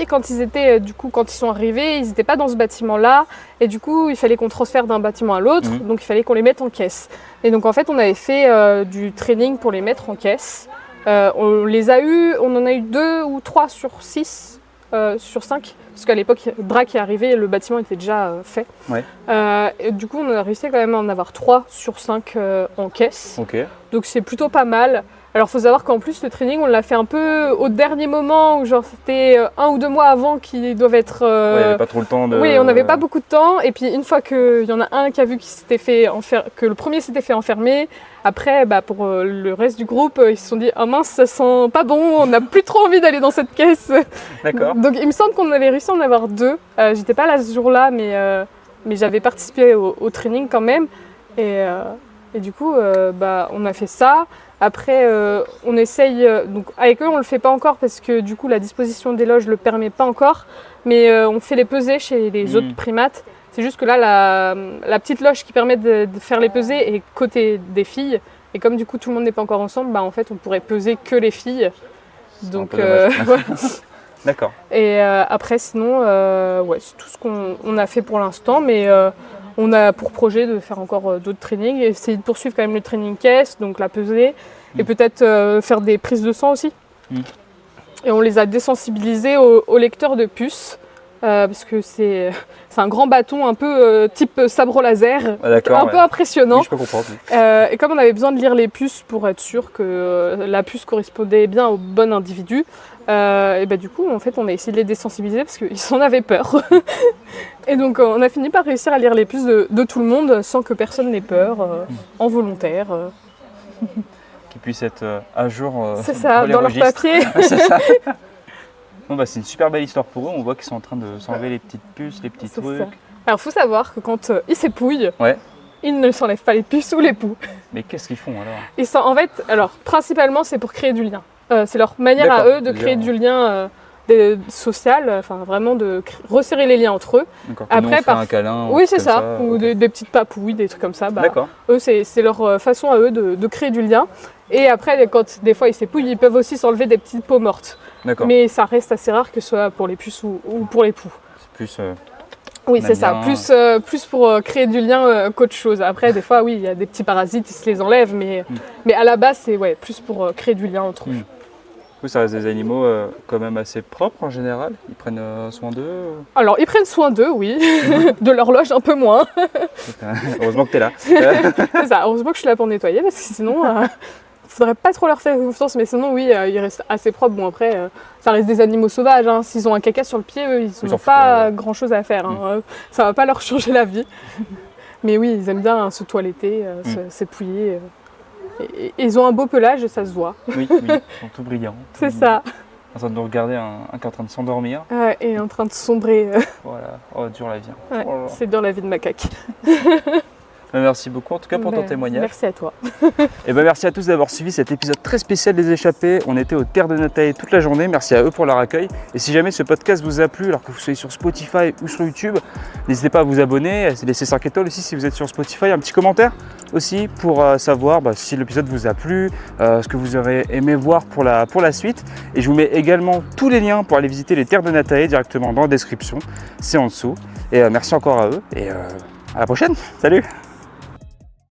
quand ils étaient, quand ils sont arrivés, ils n'étaient pas dans ce bâtiment-là, et du coup il fallait qu'on transfère d'un bâtiment à l'autre, donc il fallait qu'on les mette en caisse. Et donc en fait on avait fait du training pour les mettre en caisse. On en a eu 2 ou 3 sur 6 sur 5. Parce qu'à l'époque, Drac est arrivé et le bâtiment était déjà fait. Ouais. Et du coup, on a réussi quand même à en avoir 3 sur 5 en caisse. Ok. Donc c'est plutôt pas mal. Alors, il faut savoir qu'en plus, le training, on l'a fait un peu au dernier moment, où genre c'était 1 ou 2 mois avant qu'ils doivent être... Ouais, il n'y avait pas trop le temps de... Oui, on n'avait pas beaucoup de temps. Et puis, une fois qu'il y en a un qui a vu qu'il s'était fait que le premier s'était fait enfermer, après, pour le reste du groupe, ils se sont dit « Oh mince, ça sent pas bon, on n'a plus trop envie d'aller dans cette caisse. » D'accord. Donc, il me semble qu'on avait réussi à en avoir 2. J'étais pas là ce jour-là, mais j'avais participé au training quand même. Et du coup, on a fait ça. Après, on essaye, donc avec eux on le fait pas encore parce que du coup la disposition des loges le permet pas encore, mais on fait les pesées chez les autres primates. C'est juste que là la petite loge qui permet de faire les pesées est côté des filles, et comme du coup tout le monde n'est pas encore ensemble, en fait on pourrait peser que les filles. Donc voilà. D'accord. Et après sinon, c'est tout ce qu'on a fait pour l'instant, mais on a pour projet de faire encore d'autres trainings et essayer de poursuivre quand même le training caisse, donc la pesée, et peut-être faire des prises de sang aussi. Et on les a désensibilisés aux lecteurs de puces, parce que c'est un grand bâton un peu type sabre laser, un peu impressionnant. Oui, je peux comprendre. Et comme on avait besoin de lire les puces pour être sûr que la puce correspondait bien au bon individu, et du coup en fait on a essayé de les désensibiliser parce qu'ils en avaient peur. Et donc on a fini par réussir à lire les puces de tout le monde sans que personne n'ait peur, en volontaire. Qu'ils puissent être à jour C'est ça, pour les dans leur registres. papier. C'est ça. Bon, c'est une super belle histoire pour eux, on voit qu'ils sont en train de s'enlever les petites puces, les petits C'est trucs. ça. Alors faut savoir que quand ils s'épouillent, Ouais. ils ne s'enlèvent pas les puces ou les poux. Mais qu'est-ce qu'ils font alors? En fait, principalement c'est pour créer du lien. C'est leur manière à D'accord, eux de créer du lien social, enfin vraiment de resserrer les liens entre eux. D'accord. Après, un câlin. Oui, c'est ça, ou ok. des petites papouilles, des trucs comme ça. D'accord. Eux, c'est leur façon à eux de créer du lien. Et après, quand des fois ils s'épouillent, ils peuvent aussi s'enlever des petites peaux mortes. D'accord. Mais ça reste assez rare que ce soit pour les puces ou pour les poux. C'est plus. Oui, on c'est aime ça, plus pour créer du lien qu'autre chose. Après, des fois, oui, il y a des petits parasites, ils se les enlèvent, mais à la base, c'est plus pour créer du lien entre eux. Du coup, ça reste des animaux quand même assez propres en général. Ils prennent soin d'eux. Alors, ils prennent soin d'eux, oui. De l'horloge, un peu moins. Heureusement que tu es là. C'est ça, heureusement que je suis là pour nettoyer, parce que sinon, faudrait pas trop leur faire confiance, mais sinon, oui, ils restent assez propres. Bon, après, ça reste des animaux sauvages. Hein. S'ils ont un caca sur le pied, eux, ils n'ont pas grand-chose à faire. Hein. Ça va pas leur changer la vie. Mais oui, ils aiment bien se toiletter, s'épouiller. Et ils ont un beau pelage et ça se voit. Oui, ils sont tout brillants. C'est ça. En train de nous regarder, un qui est en train de s'endormir. Et en train de sombrer. Voilà, oh, dur la vie. Ouais, Oh là là. c'est dur la vie de macaque. Merci beaucoup en tout cas pour ton témoignage. Merci à toi. Et merci à tous d'avoir suivi cet épisode très spécial des Échappés. On était aux Terres de Natae toute la journée. Merci à eux pour leur accueil. Et si jamais ce podcast vous a plu, alors que vous soyez sur Spotify ou sur YouTube, n'hésitez pas à vous abonner, à laisser 5 étoiles aussi si vous êtes sur Spotify, un petit commentaire aussi pour savoir si l'épisode vous a plu, ce que vous aurez aimé voir pour la suite. Et je vous mets également tous les liens pour aller visiter les Terres de Natae directement dans la description. C'est en dessous. Et merci encore à eux et à la prochaine. Salut!